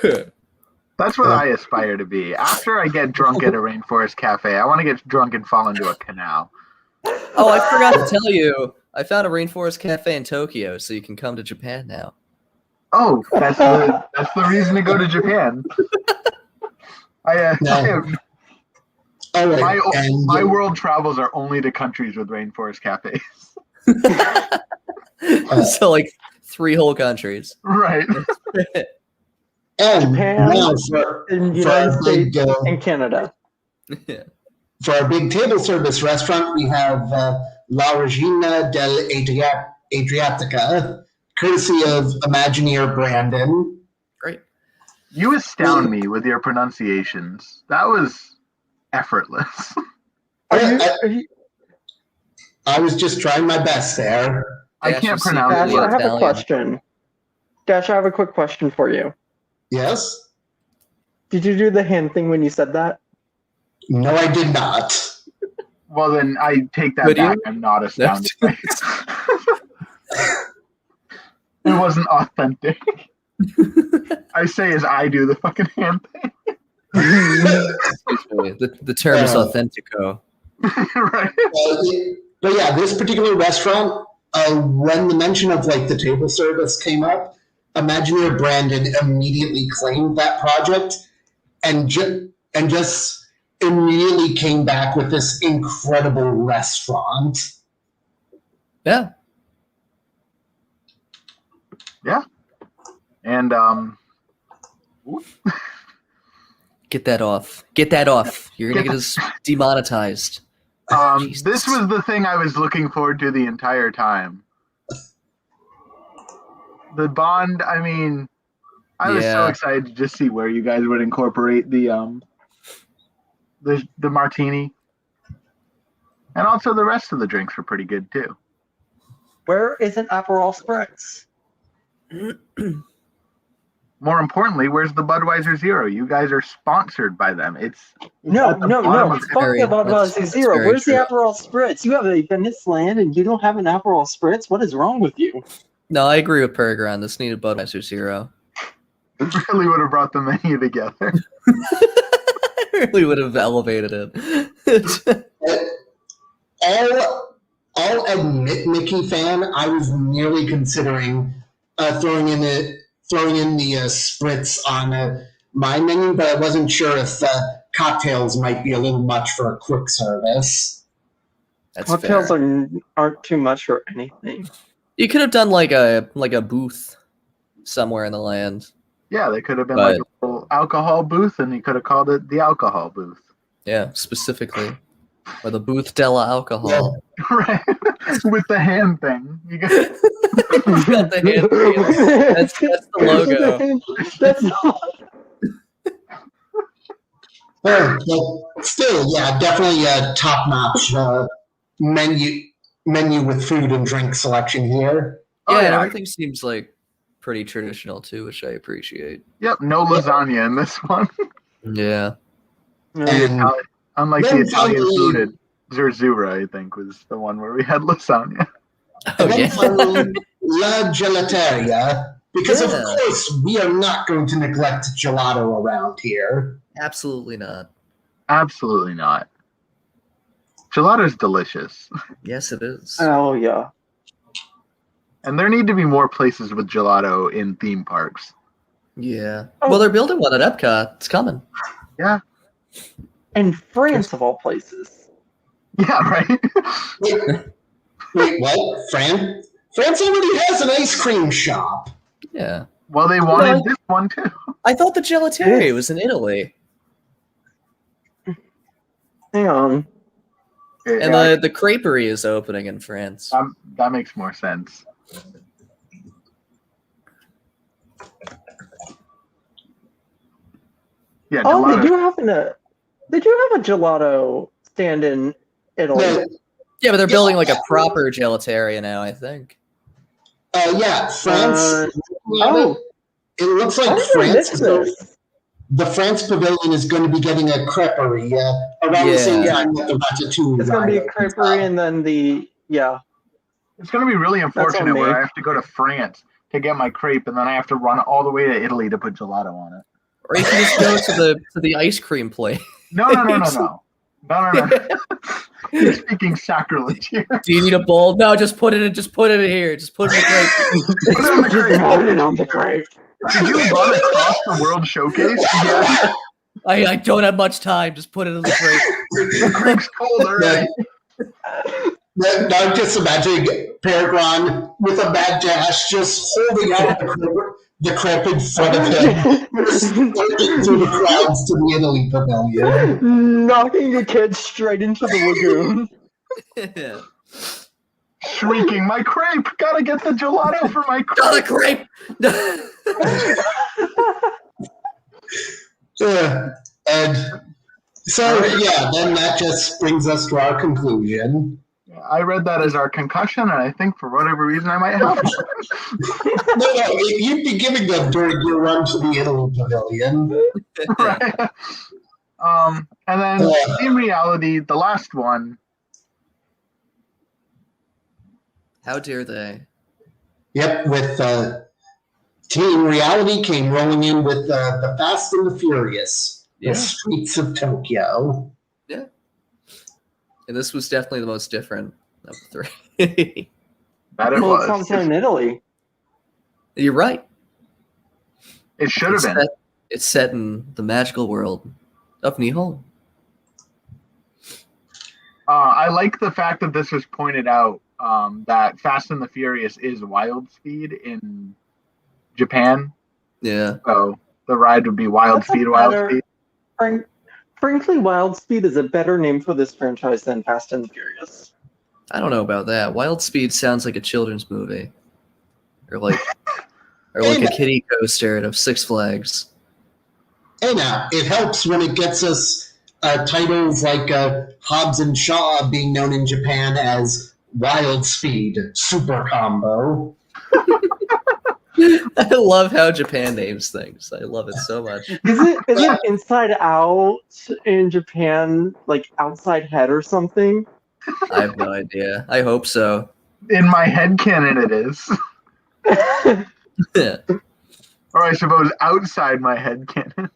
That's what I aspire to be. After I get drunk at a rainforest cafe, I want to get drunk and fall into a canal.
Oh, I forgot to tell you. I found a rainforest cafe in Tokyo, so you can come to Japan now.
Oh, that's the reason to go to Japan.
All right,
My world travels are only to countries with rainforest cafes.
So, like, 3 whole countries.
Right.
and
Japan,
now
in the
for our
United States
big,
and Canada.
for our big table service restaurant, we have La Regina del Adriatica, courtesy of Imagineer Brandon.
Great.
You astound me with your pronunciations. That was effortless.
I was just trying my best there.
I
Dash
can't
of
pronounce
Ash,
secretly
I have a
Italian.
question. Dash, I have a quick question for you.
Yes?
Did you do the hand thing when you said that?
No, I did not.
Well, then I take that
Would you?
back. I'm not astounded. It wasn't authentic. I say as I do the fucking hand thing.
The term is authentico.
Right.
But yeah, this particular restaurant, when the mention of like the table service came up, Imagineer Brandon immediately claimed that project and just immediately came back with this incredible restaurant.
Yeah.
Yeah. And
Get that off. Get that off. You're gonna get us demonetized. Jesus.
this was the thing I was looking forward to the entire time. The Bond, I mean, I was so
Yeah.
excited to just see where you guys would incorporate the martini. And also the rest of the drinks were pretty good too.
Where is an Aperol Spritz?
More importantly, where's the Budweiser Zero? You guys are sponsored by them. It's
No.
at the bottom of-
Fuck about
that's
Budweiser Zero.
very
Where's the
true.
Aperol Spritz? You have a Venice land and you don't have an Aperol Spritz? What is wrong with you?
No, I agree with Peregrine. This needed Budweiser Zero.
really would have brought the menu together.
I really would have elevated it.
I'll admit, Mickey fan, I was nearly considering throwing in the spritz on my menu, but I wasn't sure if cocktails might be a little much for a quick service.
That's
Cocktails
fair.
aren't too much for anything.
You could have done like a booth somewhere in the land.
Yeah, they could have been
But-
like a little alcohol booth, and you could have called it the alcohol booth.
Yeah, specifically. Or the Booth della Alcohol.
Right. With the hand thing. You got
Got the hand wheel. That's the logo.
That's not.
But still, yeah, definitely a top-notch menu with food and drink selection here.
Oh,
Yeah, and
yeah.
everything seems like pretty traditional too, which I appreciate.
Yep, no lasagna in this one.
Yeah.
And
Unlike the
Then
Italian
finally-
food at Zerzura, I think, was the one where we had lasagna.
Oh,
and then
yeah.
finally, La Gelateria, because of
Yeah.
course we are not going to neglect gelato around here.
Absolutely not.
Absolutely not. Gelato's delicious.
Yes, it is.
Oh, yeah.
And there need to be more places with gelato in theme parks.
Yeah.
Oh.
Well, they're building one at Epcot. It's coming.
Yeah.
And France, of all places.
Yeah, right?
Wait, what? France already has an ice cream shop.
Yeah.
Well, they wanted this one too.
I thought the gelateria was in Italy.
Hang on.
And
Yeah,
the creperie is opening in France.
that makes more sense. Yeah,
Oh,
gelato.
they do have a gelato stand in Italy.
Well,
Yeah, but they're building like a proper gelateria now, I think.
yeah, France.
Oh,
It looks
how
like
did I
France
miss
is going,
this?
the France pavilion is going to be getting a creperie around the same
Yeah.
time that the Ratatouille
It's going to be a
ride opens
creperie
up.
and then
It's going to be really unfortunate
me.
where I have to go to France to get my crepe, and then I have to run all the way to Italy to put gelato on it.
Or you can just go to the ice cream place.
No. You're speaking sacrilege here.
Do you need a bowl? No, just put it in here. Just put it in the
Put it on the crepe.
Running on the crepe.
Did you run across the World Showcase? Yeah.
I don't have much time. Just put it in the crate.
The crepe's cold already.
Now I'm just imagining Peregrine with a mad dash just holding out the crepe in front of him, sprinting through the crowds to the Italy pavilion.
Knocking the kid straight into the lagoon.
Yeah.
Shrieking, my crepe! Gotta get the gelato for my
Oh, the
crepe!
crepe!
And so, yeah, then that just brings us to our conclusion.
I read that as our concussion, and I think for whatever reason I might have.
No, you'd be giving them during your run to the Italy Pavilion.
Right. And then in reality, the last one.
How dare they?
Yep, with Team Reality came rolling in with the Fast and the Furious, the streets of Tokyo.
Yeah. And this was definitely the most different of the three.
That it
Well,
was.
it's also in Italy.
You're right.
It should have been.
It's set in the magical world of Nihon.
I like the fact that this was pointed out that Fast and the Furious is Wild Speed in Japan.
Yeah.
So the ride would be Wild
That's a
Speed, Wild
better-
Speed.
Frankly, Wild Speed is a better name for this franchise than Fast and Furious.
I don't know about that. Wild Speed sounds like a children's movie. Or like a kiddie coaster at Six Flags.
Hey now, it helps when it gets us titles like Hobbs and Shaw being known in Japan as Wild Speed Super Combo.
I love how Japan names things. I love it so much.
Isn't Inside Out in Japan like Outside Head or something?
I have no idea. I hope so.
In my head canon, it is.
Yeah.
Or I suppose outside my head canon.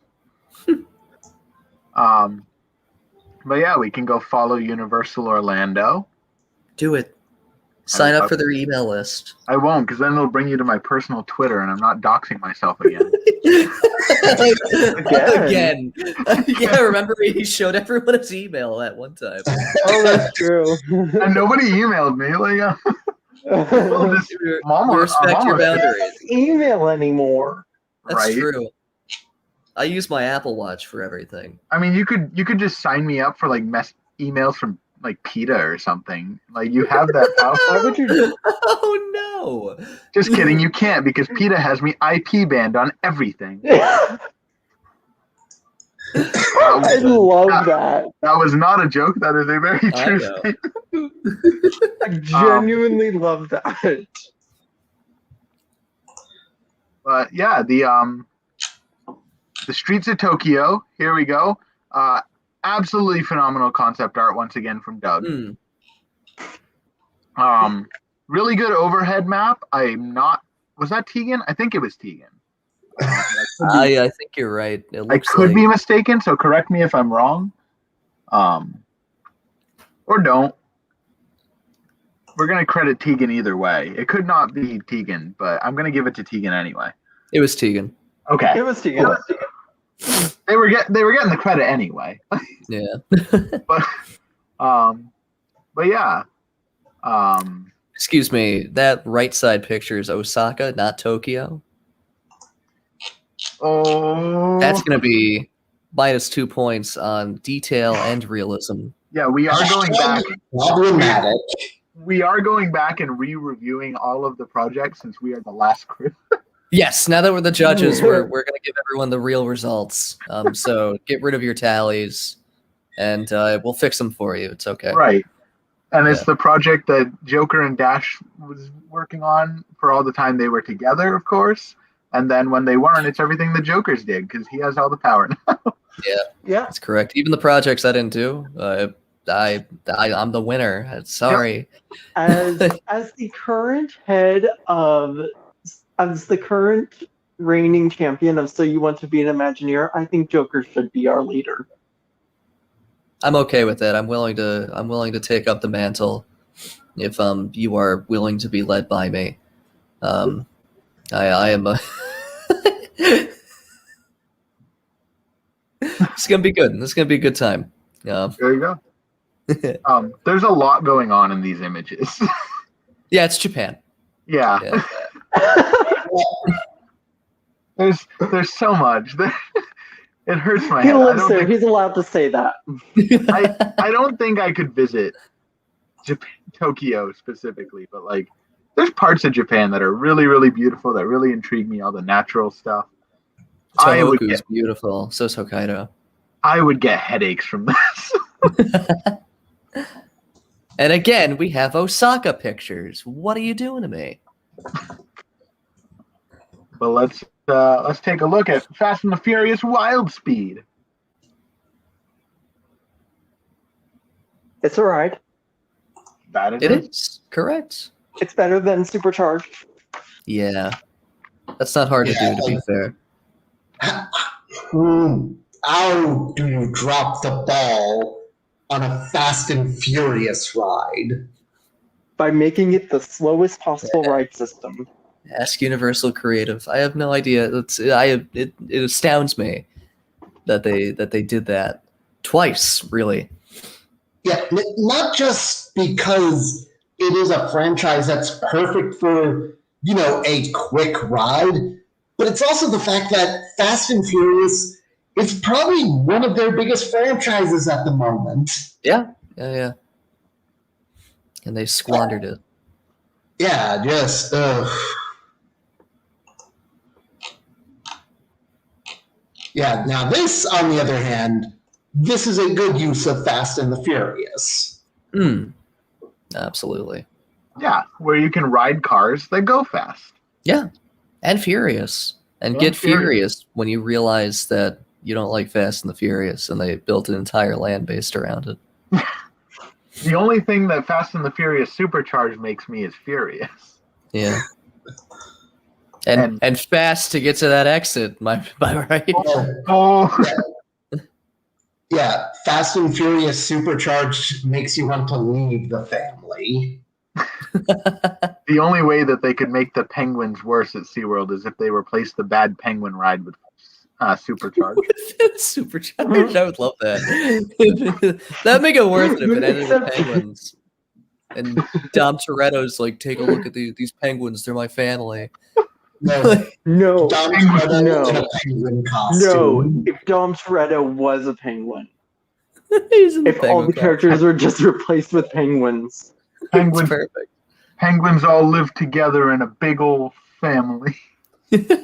But yeah, we can go follow Universal Orlando.
Do it. Sign up for their email list.
I won't, because then it'll bring you to my personal Twitter, and I'm not doxing myself again.
Again. Yeah, remember he showed everyone his email at one time.
Oh, that's true.
And nobody emailed me. Like, well, just,
We respect your boundaries.
Email anymore.
That's
right?
true. I use my Apple Watch for everything.
I mean, you could just sign me up for like emails from like PETA or something. Like you have that power.
Why would you do?
Oh no!
Just kidding, you can't because PETA has me IP banned on everything.
I love that.
That was not a joke. That is a very true
know.
statement.
I genuinely love that.
But yeah, the streets of Tokyo. Here we go. Absolutely phenomenal concept art once again from Doug. Really good overhead map. Was that Tegan? I think it was Tegan.
I think you're right. It
I
looks
could
like...
be mistaken, so correct me if I'm wrong. Or don't. We're gonna credit Tegan either way. It could not be Tegan, but I'm gonna give it to Tegan anyway.
It was Tegan.
Okay.
It was Tegan.
They were getting the credit anyway.
Yeah.
But yeah.
Excuse me, that right side picture is Osaka, not Tokyo.
Oh,
That's going to be -2 points on detail and realism.
yeah. We are going back.
Problematic.
We are going back and re-reviewing all of the projects since we are the last crew.
Yes, now that we're the judges, we're going to give everyone the real results. So get rid of your tallies, and we'll fix them for you. It's okay.
Right. And it's the project that Joker and Dash was working on for all the time they were together, of course. And then when they weren't, it's everything the Joker's did because he has all the power now.
Yeah.
That's correct. Even the projects I didn't do, I'm the winner. Sorry.
As the current reigning champion of So You Want to Be an Imagineer, I think Joker should be our leader.
I'm okay with that. I'm willing to take up the mantle if you are willing to be led by me. I am a It's gonna be good. This is gonna be a good time.
There you go. There's a lot going on in these images.
Yeah, it's Japan.
Yeah. There's so much. It hurts my
He
head.
lives there. He's allowed to say that.
I don't think I could visit Japan, Tokyo specifically, but like there's parts of Japan that are really, really beautiful that really intrigue me. All the natural stuff.
Tohoku is beautiful. So is Hokkaido.
I would get headaches from this.
And again, we have Osaka pictures. What are you doing to me?
But let's take a look at Fast and the Furious Wild Speed.
It's all right.
That it
It
is.
is correct.
It's better than Supercharged.
Yeah, that's not hard to do. To be fair,
How do you drop the ball on a Fast and Furious ride?
By making it the slowest possible ride system.
ask Universal Creative. I have no idea. It astounds me that they did that twice. Really.
Yeah, not just because it is a franchise that's perfect for, a quick ride, but it's also the fact that Fast and Furious is probably one of their biggest franchises at the moment.
Yeah. And they squandered it.
Yeah, just Yeah, now this, on the other hand, this is a good use of Fast and the Furious.
Absolutely.
Yeah, where you can ride cars that go fast.
Yeah, and furious, and get furious when you realize that you don't like Fast and the Furious, and they built an entire land based around it.
The only thing that Fast and the Furious Supercharged makes me is furious.
Yeah. And fast to get to that exit, am I right?
Yeah, Fast and Furious Supercharged makes you want to leave the family.
The only way that they could make the penguins worse at SeaWorld is if they replace the bad penguin ride with Supercharged.
Supercharged? I would love that. That'd make it worth it if it ended with penguins. And Dom Toretto's like, take a look at these penguins. They're my family.
No.
Dom Toretto
No.
in a penguin costume.
No. If Dom Toretto was a penguin.
He's in the
If all the characters are just replaced with penguins.
Penguins,
perfect.
Penguins all live together in a big old family. But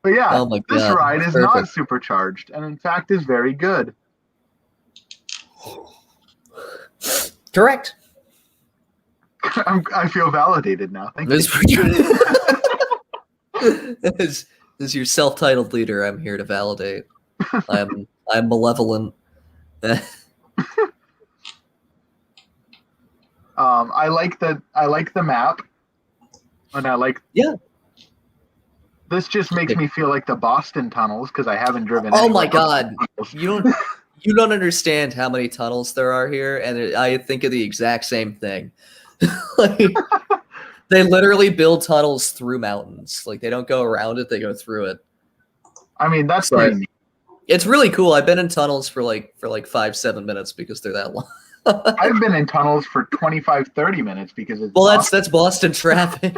yeah,
Oh my
this
God,
ride is
perfect.
not supercharged, and in fact is very good.
Correct.
I feel validated now. Thank you.
As your self-titled leader, I'm here to validate. I'm malevolent.
I like the map, and I like.
Yeah.
This just makes me feel like the Boston tunnels because I haven't driven.
Oh my
anywhere.
God! You don't understand how many tunnels there are here, and I think of the exact same thing. Like, they literally build tunnels through mountains. Like, they don't go around it; they go through it.
I mean, that's
So,
pretty neat.
It's really cool. I've been in tunnels for like 5-7 minutes because they're that long.
I've been in tunnels for 25, 30 minutes because it's
Well,
Boston.
that's Boston traffic.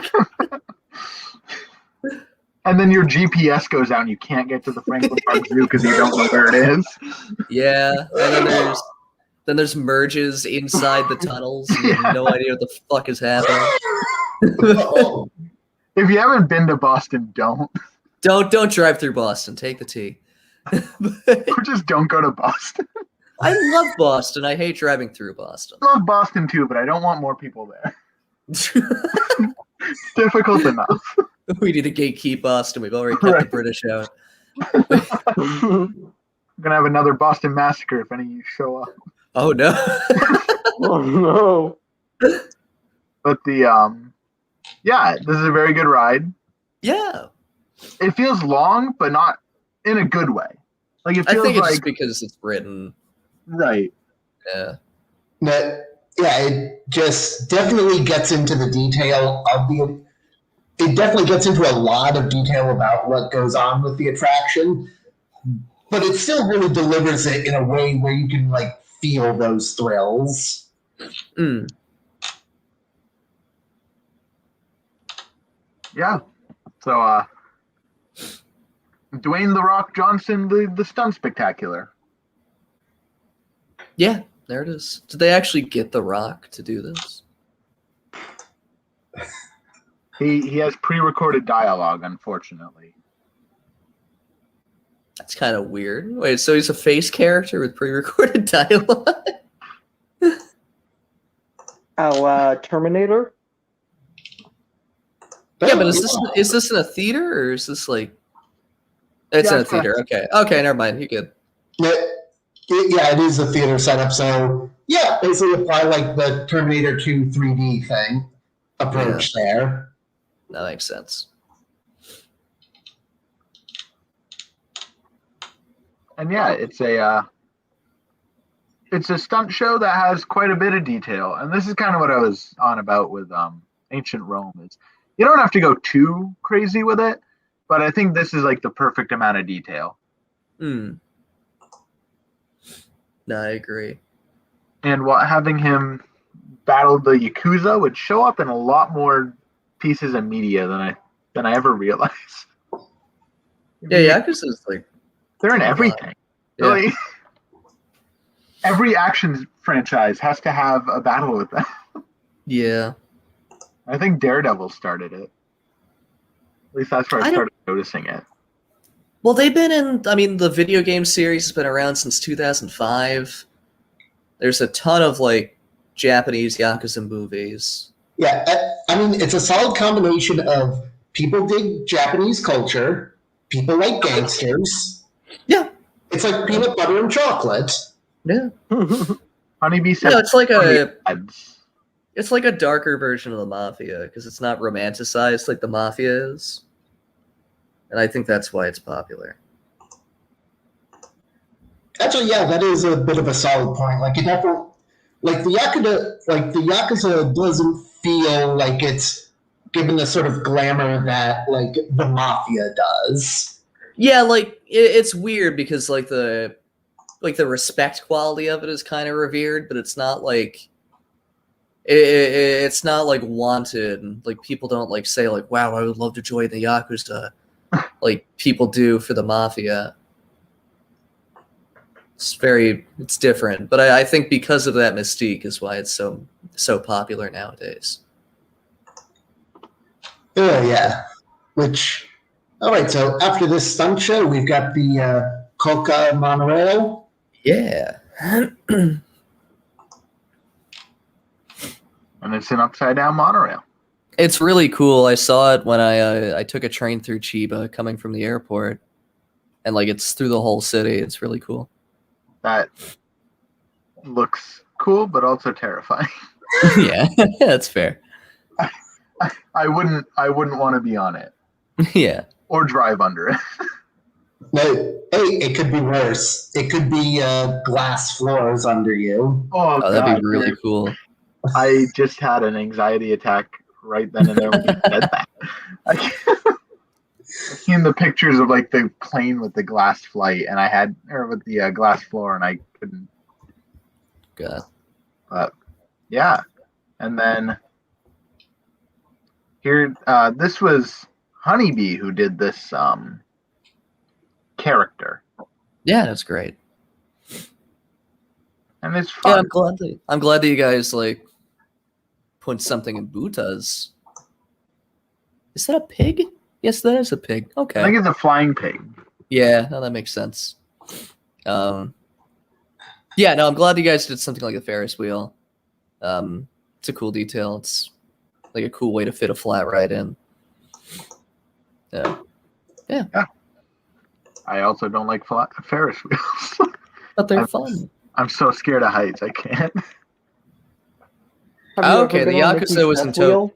And then your GPS goes out and you can't get to the Franklin Park Zoo because you don't know where it is.
Yeah, and then there's merges inside the tunnels. And you have no idea what the fuck is happening.
Oh,
If you haven't been to Boston, don't.
Don't drive through Boston. Take the T.
Or just don't go to Boston.
I love Boston. I hate driving through Boston.
I love Boston too, but I don't want more people there. Difficult enough.
We need to gatekeep Boston. We've already kept the British out.
I'm gonna have another Boston massacre if any of you show up.
Oh no.
Oh no.
But yeah, this is a very good ride.
Yeah.
It feels long, but not in a good way. Like it
I
feels
think it's
like
just because it's written.
right.
Yeah.
it just definitely gets into the detail of it definitely gets into a lot of detail about what goes on with the attraction, but it still really delivers it in a way where you can like feel those thrills.
Mm.
Yeah. So Dwayne "The Rock" Johnson, the stunt spectacular.
Yeah, there it is. Did they actually get The Rock to do this?
He has pre-recorded dialogue, unfortunately.
That's kind of weird. Wait, so he's a face character with pre-recorded dialogue?
Terminator.
Yeah, but is this in a theater or is this like? It's in a theater. Okay. Okay. Never mind. You're good.
Yeah, it is a theater setup. So yeah, basically apply like the Terminator 2 3D thing approach there.
That makes sense.
And yeah, it's a stunt show that has quite a bit of detail. And this is kind of what I was on about with ancient Rome is you don't have to go too crazy with it, but I think this is like the perfect amount of detail.
No, I agree.
And having him battle the Yakuza would show up in a lot more pieces of media than I ever realized.
Yeah, Yakuza is like
they're in everything.
Yeah.
Like, every action franchise has to have a battle with them.
Yeah.
I think Daredevil started it. At least that's where I started noticing it.
Well, they've been in. I mean, the video game series has been around since 2005. There's a ton of like Japanese Yakuza movies.
Yeah, I mean, it's a solid combination of people dig Japanese culture, people like gangsters.
Yeah.
It's like peanut butter and chocolate.
Yeah.
Honeybee said
it's like a darker version of the Mafia because it's not romanticized like the Mafia is. And I think that's why it's popular.
Actually, yeah, that is a bit of a solid point. Like it never, like the Yakuza doesn't feel like it's given the sort of glamour that like the Mafia does.
Yeah, like it's weird because like the respect quality of it is kind of revered, but it's not like it's not like wanted. Like people don't like say like, "Wow, I would love to join the Yakuza," like people do for the Mafia. It's different, but I think because of that mystique is why it's so popular nowadays.
Oh yeah, which. All right, so after this stunt show, we've got the Coca monorail.
Yeah.
And it's an upside-down monorail.
It's really cool. I saw it when I took a train through Chiba coming from the airport. And, like, it's through the whole city. It's really cool.
That looks cool, but also terrifying.
Yeah, that's fair.
I wouldn't want to be on it.
Yeah.
Or drive under it.
No, hey, it could be worse. It could be glass floors under you.
Oh,
that'd be really cool.
I just had an anxiety attack right then and there when you said that. I've seen the pictures of like the plane with the glass flight, and with the glass floor, and I couldn't.
God.
But yeah, and then here, this was Honeybee who did this character.
Yeah, that's great.
And it's fun.
Yeah, I'm glad that you guys like put something in Buta's. Is that a pig? Yes, that is a pig. Okay.
I think it's a flying pig.
Yeah, no, that makes sense. Yeah, no, I'm glad you guys did something like a Ferris wheel. It's a cool detail. It's like a cool way to fit a flat ride in. Yeah.
I also don't like Ferris wheels.
But they're fun.
I'm so scared of heights. I can't.
Okay, the Yakuza was in Tokyo.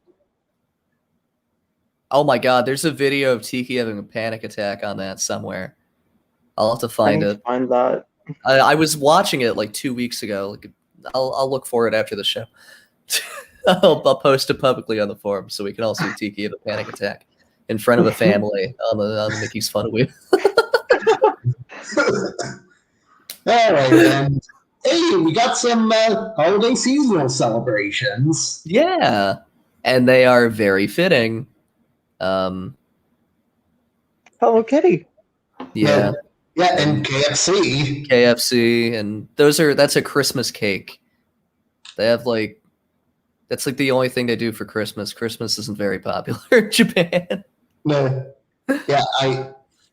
Oh my god, there's a video of Tiki having a panic attack on that somewhere. I'll have to find it.
Find that.
I was watching it like 2 weeks ago. Like, I'll look for it after the show. I'll post it publicly on the forum so we can all see Tiki have a panic attack in front of a family on the Mickey's Fun Wheel.
All right, and hey, we got some holiday seasonal celebrations.
Yeah, and they are very fitting.
Hello Kitty.
Yeah.
Yeah, and
KFC, and that's a Christmas cake. They have that's like the only thing they do for Christmas. Christmas isn't very popular in Japan.
No. Yeah,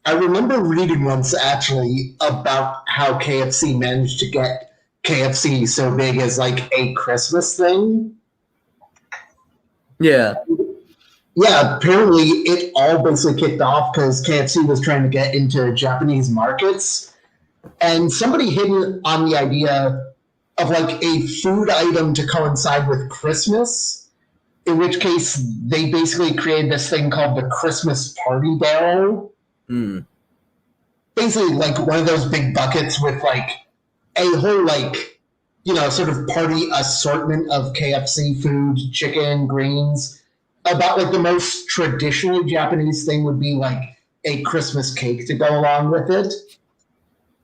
I remember reading once actually about how KFC managed to get KFC so big as like a Christmas thing.
Yeah.
Yeah, apparently it all basically kicked off because KFC was trying to get into Japanese markets, and somebody hit on the idea of like a food item to coincide with Christmas. In which case, they basically created this thing called the Christmas Party Barrel.
Hmm.
Basically, like one of those big buckets with like a whole like sort of party assortment of KFC food, chicken, greens. About like the most traditionally Japanese thing would be like a Christmas cake to go along with it.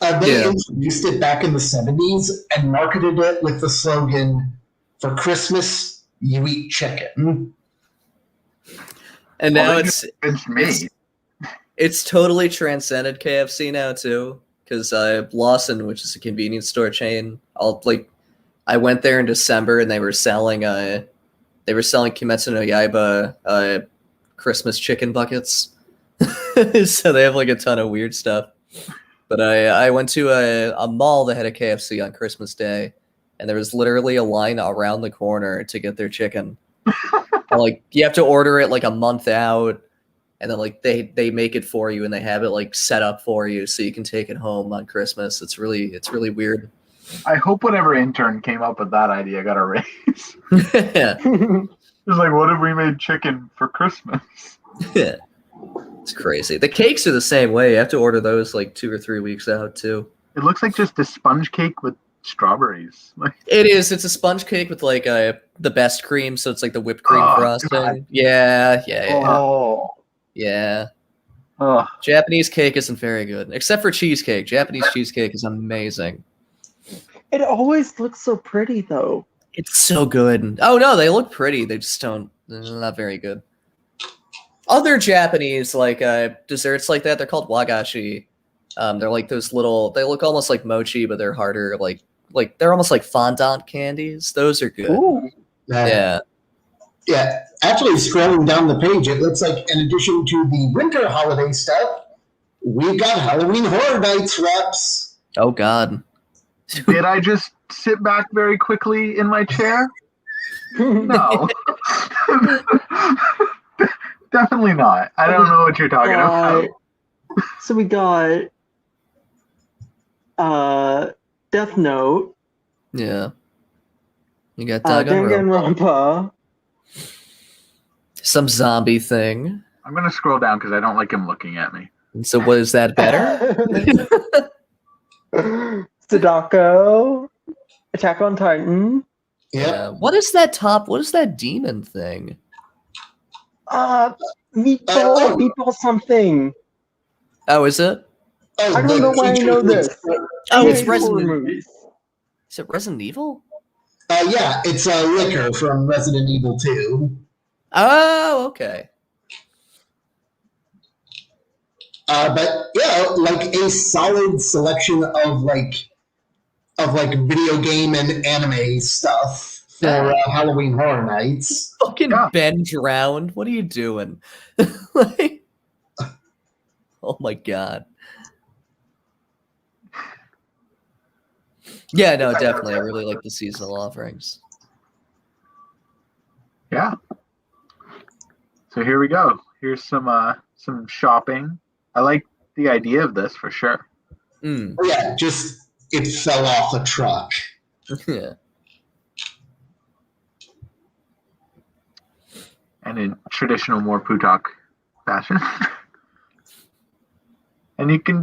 They introduced it back in the 70s and marketed it with the slogan, "For Christmas, you eat chicken."
And now it's
me.
It's totally transcended KFC now too, because Lawson, which is a convenience store chain, I went there in December and they were selling Kimetsu no Yaiba Christmas chicken buckets. So they have like a ton of weird stuff. But I went to a mall that had a KFC on Christmas Day, and there was literally a line around the corner to get their chicken. Like you have to order it like a month out, and then like they make it for you and they have it like set up for you so you can take it home on Christmas. It's really weird.
I hope whatever intern came up with that idea got a raise.
Yeah.
It's like, what if we made chicken for Christmas?
Yeah. It's crazy. The cakes are the same way. You have to order those like 2 or 3 weeks out too.
It looks like just a sponge cake with strawberries.
It is. It's a sponge cake with like the best cream, so it's like the whipped cream frosting.
God.
Yeah.
Oh.
Yeah.
Oh.
Japanese cake isn't very good, except for cheesecake. Japanese cheesecake is amazing.
It always looks so pretty, though.
It's so good. Oh no, they look pretty. They just don't. They're not very good. Other Japanese like desserts like that, they're called wagashi. They're like those little. They look almost like mochi, but they're harder. Like they're almost like fondant candies. Those are good.
Ooh.
Yeah.
Yeah, actually, scrolling down the page, it looks like in addition to the winter holiday stuff, we got Halloween Horror Nights reps.
Oh God.
Did I just sit back very quickly in my chair? No. Definitely not. I don't know what you're talking about.
So we got Death Note.
Yeah. You got
Danganronpa.
Some zombie thing.
I'm going to scroll down because I don't like him looking at me.
And so what is that better?
Sadako. Attack on Titan.
Yeah. What is that demon thing?
Meatball something.
Oh, is it?
Oh,
I don't know why I know this.
Oh, it's
Horror
Resident
movies.
Is it Resident Evil?
Yeah, it's Liquor from Resident Evil 2.
Oh, okay.
But yeah, like a solid selection of video game and anime stuff for Halloween Horror Nights.
Fucking Ben Drowned. What are you doing? Like, oh my God. Yeah, no, definitely. I really like the seasonal offerings.
Yeah. So here we go. Here's some shopping. I like the idea of this for sure.
Mm.
Oh, yeah, just it fell off a truck.
Yeah.
And in traditional More Pooh Talk fashion. And you can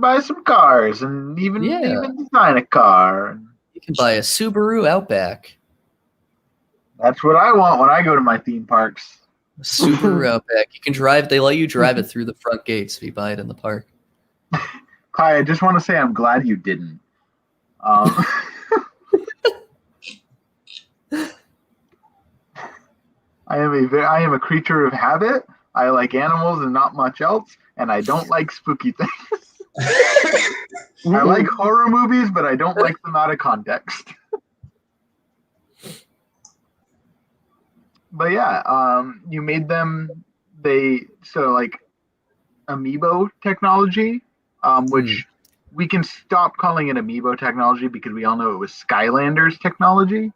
buy some cars and even design a car.
You can buy a Subaru Outback.
That's what I want when I go to my theme parks.
A Subaru Outback. You can drive. They let you drive it through the front gates if you buy it in the park.
Kai, I just want to say I'm glad you didn't. I am a creature of habit. I like animals and not much else, and I don't like spooky things. I like horror movies, but I don't like them out of context. But yeah, you made them. Like amiibo technology, which we can stop calling it amiibo technology because we all know it was Skylanders technology.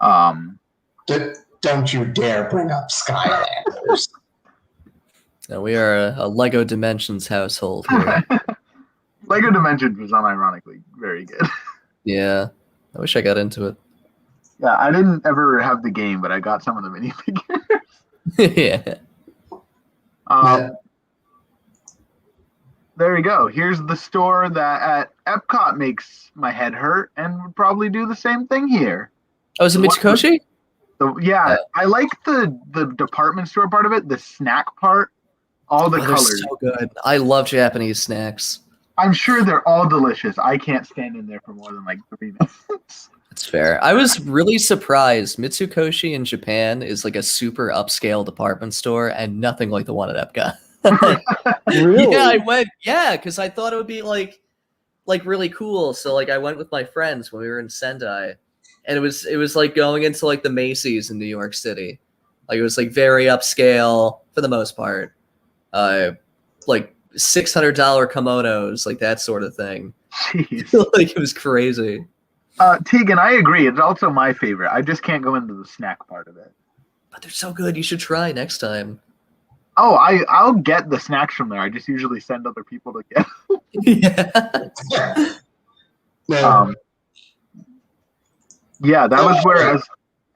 Don't you dare bring up Skylanders.
No, we are a Lego Dimensions household here.
Lego Dimensions was unironically very good.
Yeah, I wish I got into it.
Yeah, I didn't ever have the game, but I got some of the minifigures.
Yeah.
There you go. Here's the store that at Epcot makes my head hurt and would probably do the same thing here.
Oh, is it Mitsukoshi?
Yeah, I like the department store part of it, the snack part, all the
They're
colors.
so good. I love Japanese snacks.
I'm sure they're all delicious. I can't stand in there for more than like 3 minutes.
That's fair. I was really surprised. Mitsukoshi in Japan is like a super upscale department store and nothing like the one at Epcot.
Really?
Yeah, I went. Yeah, because I thought it would be like really cool. So like I went with my friends when we were in Sendai, and it was like going into like the Macy's in New York City. Like it was like very upscale for the most part. Like $600 kimonos, like that sort of thing.
Jeez.
Like it was crazy.
Tegan, I agree. It's also my favorite. I just can't go into the snack part of it.
But they're so good. You should try next time.
Oh, I'll get the snacks from there. I just usually send other people to get.
Yeah.
No.
Yeah, that was where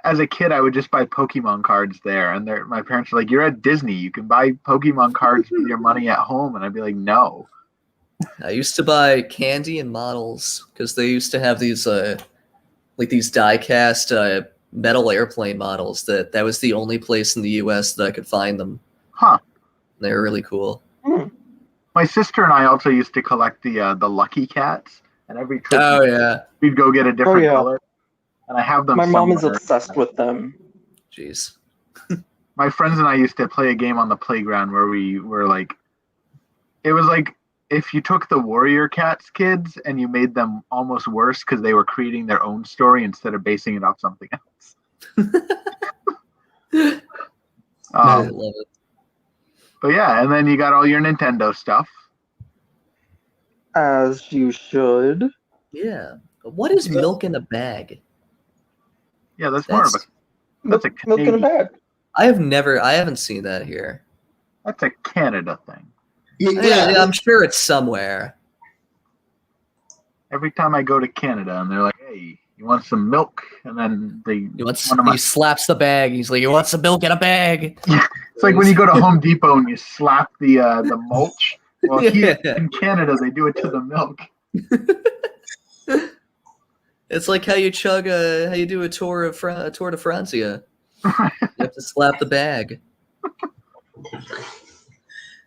as a kid I would just buy Pokemon cards there, and my parents were like, "You're at Disney. You can buy Pokemon cards with your money at home," and I'd be like, "No."
I used to buy candy and models because they used to have these like these die-cast metal airplane models that was the only place in the US that I could find them.
Huh.
They were really cool.
My sister and I also used to collect the Lucky Cats, and every trip
Oh yeah.
we'd go get a different
yeah.
color. And I have them.
My mom is
somewhere.
obsessed with them.
Jeez.
My friends and I used to play a game on the playground where we were like, it was like if you took the Warrior Cats kids and you made them almost worse because they were creating their own story instead of basing it off something else.
I love it.
But yeah, and then you got all your Nintendo stuff.
As you should.
Yeah. What is milk in a bag?
Yeah, that's more of a that's a
Milk in a
Canadian,
bag.
I haven't seen that here.
that's a Canada thing.
Yeah, I'm sure it's somewhere.
Every time I go to Canada and they're like, "Hey, you want some milk?" And then
He slaps the bag. He's like, "You want some milk in a bag?"
it's like when you go to Home Depot and you slap the mulch. Well, here
Yeah.
in Canada they do it to the milk.
It's like how you how you do a tour de Francia. You have to slap the bag.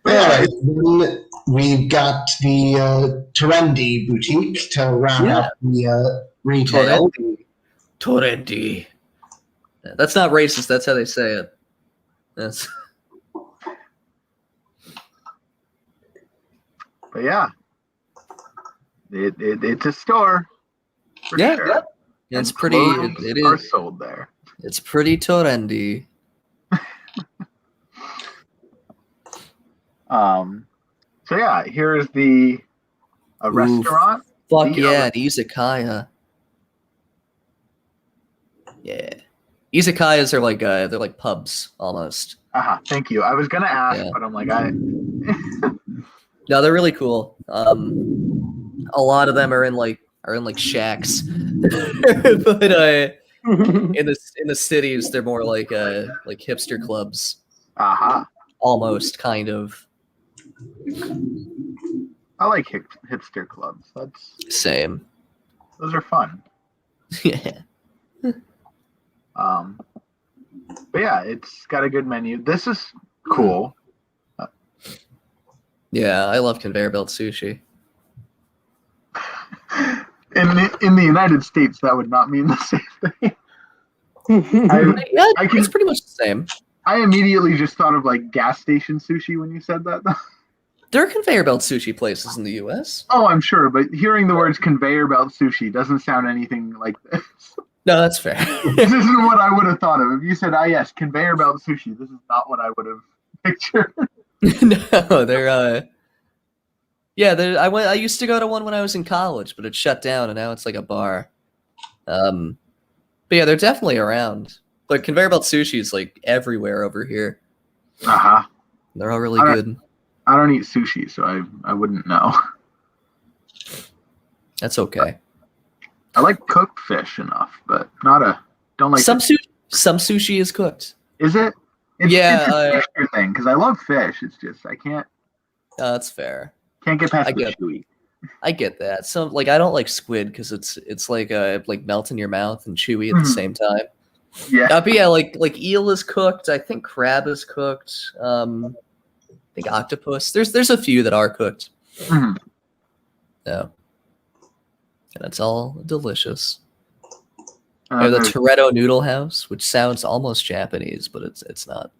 All right, then we've got the Torendi boutique to round out the retail.
Torendi. That's not racist. That's how they say it. That's.
But yeah, it's a store. For
Yeah,
sure.
yeah. It's
And
pretty.
clothes
It
are
is.
sold there.
It's pretty Torendi.
So yeah, here's a restaurant.
Fuck
The,
yeah, the izakaya. Yeah, izakayas are like they're like pubs almost.
Thank you. I was gonna ask,
Yeah.
but I'm like,
No, they're really cool. A lot of them are in like shacks, but in the cities they're more like hipster clubs, almost kind of.
I like hipster clubs.
Same.
Those are fun.
Yeah.
But yeah, it's got a good menu. This is cool.
Yeah, I love conveyor belt sushi.
In the United States, that would not mean the same thing.
Yeah,
I can-
it's pretty much the same.
I immediately just thought of like gas station sushi when you said that.
There are conveyor belt sushi places in the U.S.
Oh, I'm sure, but hearing the words conveyor belt sushi doesn't sound anything like this.
No, that's fair.
This isn't what I would have thought of. If you said, yes, conveyor belt sushi, this is not what I would have pictured.
No, they're yeah, I used to go to one when I was in college, but it shut down and now it's like a bar. But But yeah, they're definitely around. But conveyor belt sushi is like everywhere over here.
Uh-huh.
They're all really
I don't-
good.
I don't eat sushi, so I wouldn't know.
That's okay.
I like cooked fish enough, but don't like
Some sushi is cooked.
Is it?
Yeah,
It's a texture thing because I love fish. It's just I can't
That's fair.
get past
I
the
get-
chewy.
I get that. Some like I don't like squid because it's like melt in your mouth and chewy at the
Mhm.
same time.
Yeah.
But yeah, like eel is cooked. I think crab is cooked. I think octopus. There's a few that are cooked.
Mhm.
Yeah, and it's all delicious.
And
We have the
there's-
Toretto Noodle House, which sounds almost Japanese, but it's not.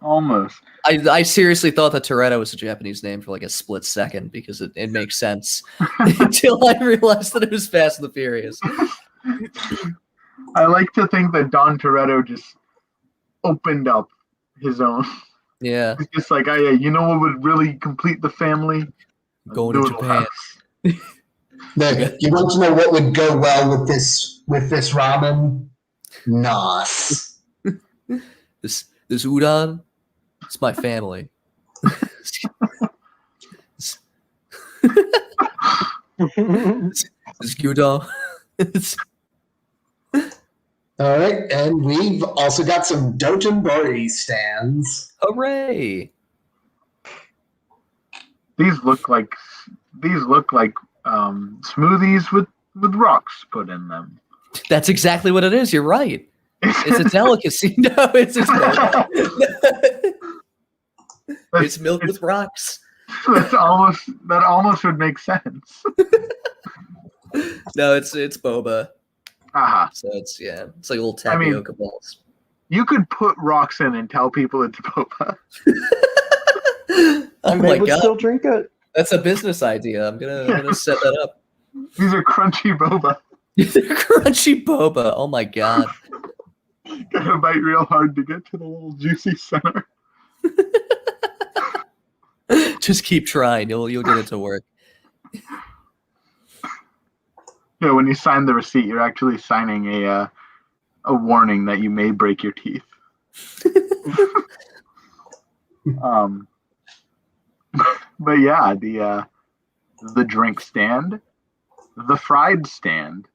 almost.
I seriously thought that Toretto was a Japanese name for like a split second because it makes sense until I realized that it was Fast and the Furious.
I like to think that Don Toretto just opened up his own.
Yeah,
It's just like, you know what would really complete the family? A
going to
noodle
Japan.
house.
You want to know what would go well with this ramen? Nos.
This udon, it's my family. This gyudon.
All right, and we've also got some Dotonbori stands.
Hooray!
These look like smoothies with rocks put in them.
That's exactly what it is. You're right. It's a delicacy. No, it's just it's milk with rocks.
that almost would make sense.
No, it's boba.
Aha.
So it's like little tapioca balls.
You could put rocks in and tell people it's boba.
Oh
And
my
they would
god,
still drink it.
that's a business idea. I'm gonna set that up.
These are crunchy boba.
Crunchy boba. Oh my god.
Gotta bite real hard to get to the little juicy center.
Just keep trying. You'll get it to work.
Yeah, when you sign the receipt, you're actually signing a warning that you may break your teeth. But yeah, the drink stand, the fried stand.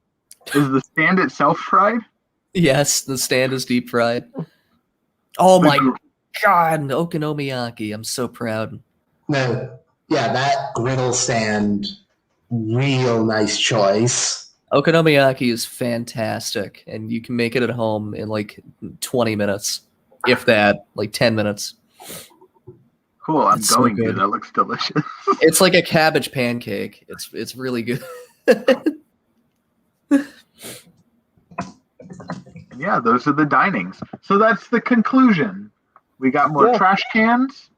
Is the stand itself fried?
Yes, the stand is deep fried. Oh my god, okonomiyaki. I'm so proud.
No, yeah, that griddle stand, real nice choice.
Okonomiyaki is fantastic, and you can make it at home in like 20 minutes, if that, like 10 minutes.
Cool, I'm
It's so
going to.
good.
That looks delicious.
It's like a cabbage pancake. It's really good.
Yeah, those are the dinings. So that's the conclusion. We got more
Yeah.
trash cans.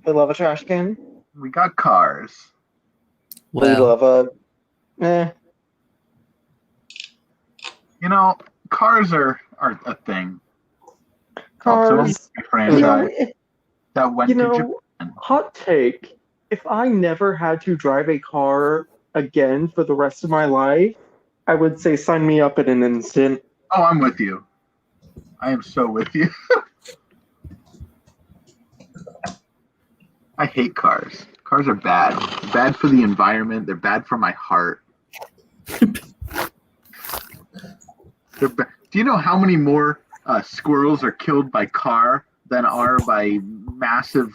We love a trash can.
We got cars.
We
Wow.
love a.
You know, cars are a thing.
Cars.
A
You
franchise
know,
that went
you
to
know,
Japan.
hot take. If I never had to drive a car again for the rest of my life, I would say sign me up in an instant.
Oh, I'm with you. I am so with you. I hate cars. Cars are bad. They're bad for the environment. They're bad for my heart. Do you know how many more squirrels are killed by car than are by massive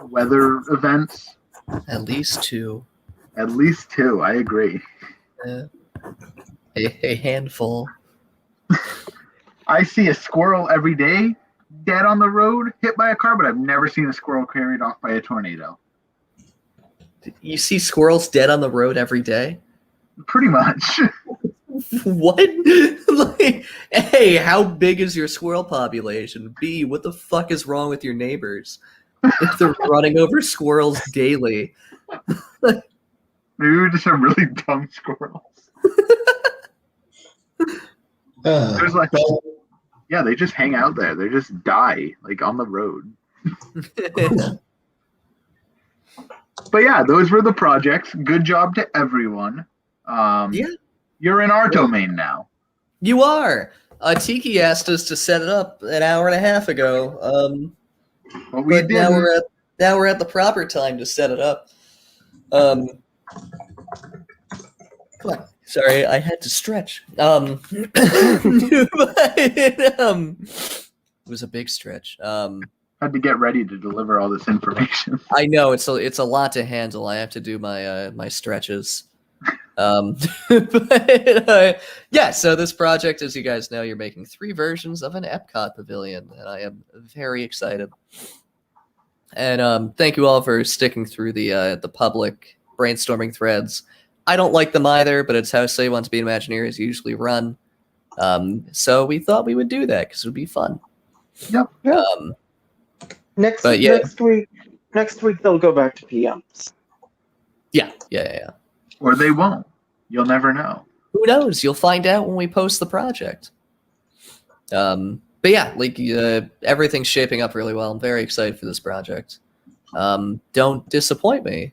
weather events?
At least two.
At least two. I agree.
A handful.
I see a squirrel every day dead on the road, hit by a car, but I've never seen a squirrel carried off by a tornado.
You see squirrels dead on the road every day?
Pretty much.
What? Like, A, how big is your squirrel population? B, what the fuck is wrong with your neighbors? If they're running over squirrels daily.
Maybe we just have really dumb squirrels. There's like,
well,
yeah, they just hang out there. They just die, like on the road. But yeah, those were the projects. Good job to everyone.
Yeah.
You're in our domain now.
You are. Tiki asked us to set it up an hour and a half ago.
But we
But
did.
now we're at the proper time to set it up. Sorry, I had to stretch. It was a big stretch.
Had to get ready to deliver all this information.
I know it's a lot to handle. I have to do my stretches. Yeah. So this project, as you guys know, you're making 3 versions of an Epcot pavilion, and I am very excited. And thank you all for sticking through the public brainstorming threads. I don't like them either, but it's how Say Want to Be an Imagineer is usually run. So we thought we would do that because it would be fun.
Yep.
Next week they'll go back to PMs.
Yeah.
Or they won't. You'll never know.
Who knows? You'll find out when we post the project. But yeah, everything's shaping up really well. I'm very excited for this project. Don't disappoint me,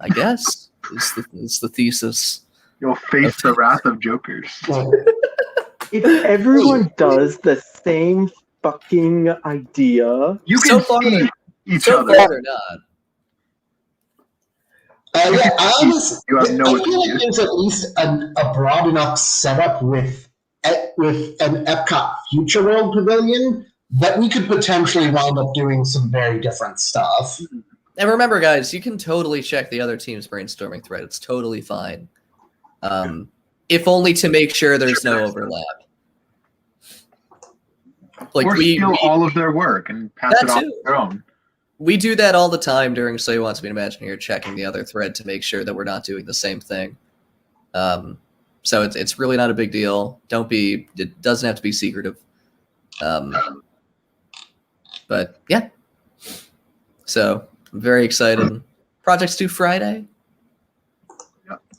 I guess, is the thesis.
You'll face the wrath of jokers.
If everyone does the same fucking idea,
You
So
can
far,
see each
so
other.
far they're not.
Yeah, honestly,
You have no
I feel like
excuse.
there's at least a broad enough setup with an Epcot Future World Pavilion that we could potentially wind up doing some very different stuff.
And remember, guys, you can totally check the other team's brainstorming thread. It's totally fine. If only to make sure there's no overlap.
Or steal all of their work and pass
That
it off
too.
to their own.
We do that all the time during So You Want to Be an Imagineer, checking the other thread to make sure that we're not doing the same thing. So it's really not a big deal. It doesn't have to be secretive. But yeah. So I'm very excited. Project's due Friday.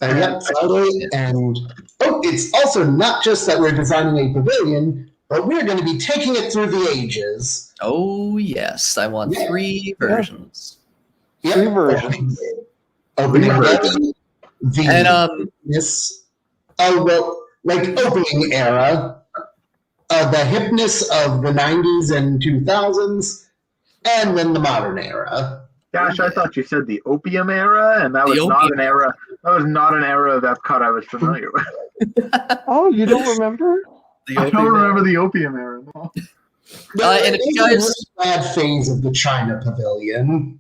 Yep, Friday, and it's also not just that we're designing a pavilion, but we're going to be taking it through the ages.
Oh yes, I want 3 versions.
Yep.
3 versions.
Opening
versions.
the
And
opening era, the hipness of the 90s and 2000s, and then the modern era.
Gosh, I thought you said the opium era, and that was not an era. That was not an era of Epcot I was familiar with.
Oh, you don't remember?
I don't remember the opium era. No.
And if you guys,
a bad phase of the China Pavilion.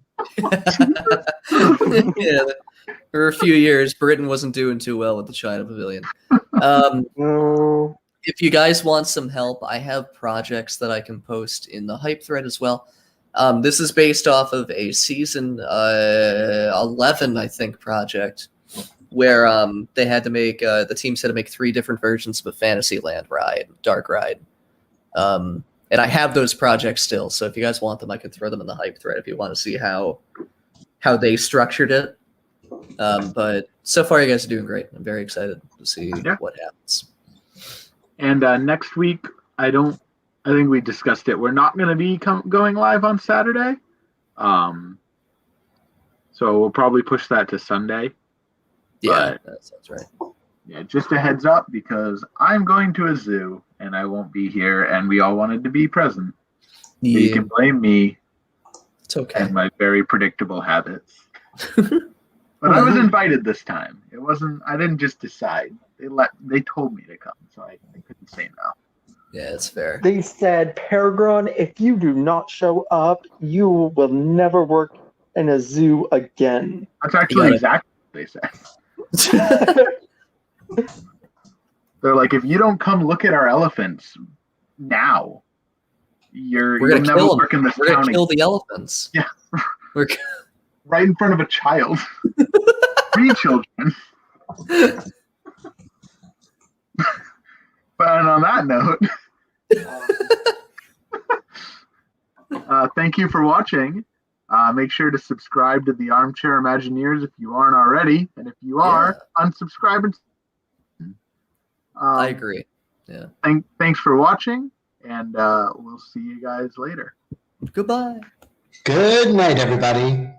yeah, for a few years, Britain wasn't doing too well with the China Pavilion.
No.
If you guys want some help, I have projects that I can post in the hype thread as well. This is based off of a season 11, I think, project where they had to make the teams had to make 3 different versions of a Fantasyland ride, dark ride. And I have those projects still, so if you guys want them, I can throw them in the hype thread if you want to see how they structured it. But so far, you guys are doing great. I'm very excited to see what happens.
And next week, I think we discussed it. We're not going to be going live on Saturday. So we'll probably push that to Sunday.
Yeah, that sounds right.
Yeah, just a heads up, because I'm going to a zoo and I won't be here, and we all wanted to be present.
Yeah.
So you can blame me
It's okay.
and my very predictable habits. But I was invited this time. It wasn't. I didn't just decide. They told me to come, so I couldn't say no.
Yeah, it's fair.
They said, Peregrine, if you do not show up, you will never work in a zoo again.
That's actually exactly what they said. They're like, if you don't come look at our elephants now, you'll never work in this
We're
town.
gonna kill the elephants.
Yeah.
We're
right in front of a child. 3 children. But on that note, thank you for watching. Make sure to subscribe to the Armchair Imagineers if you aren't already. And if you are, unsubscribe.
I agree. Yeah.
Thanks for watching, and we'll see you guys later.
Goodbye.
Good night, everybody.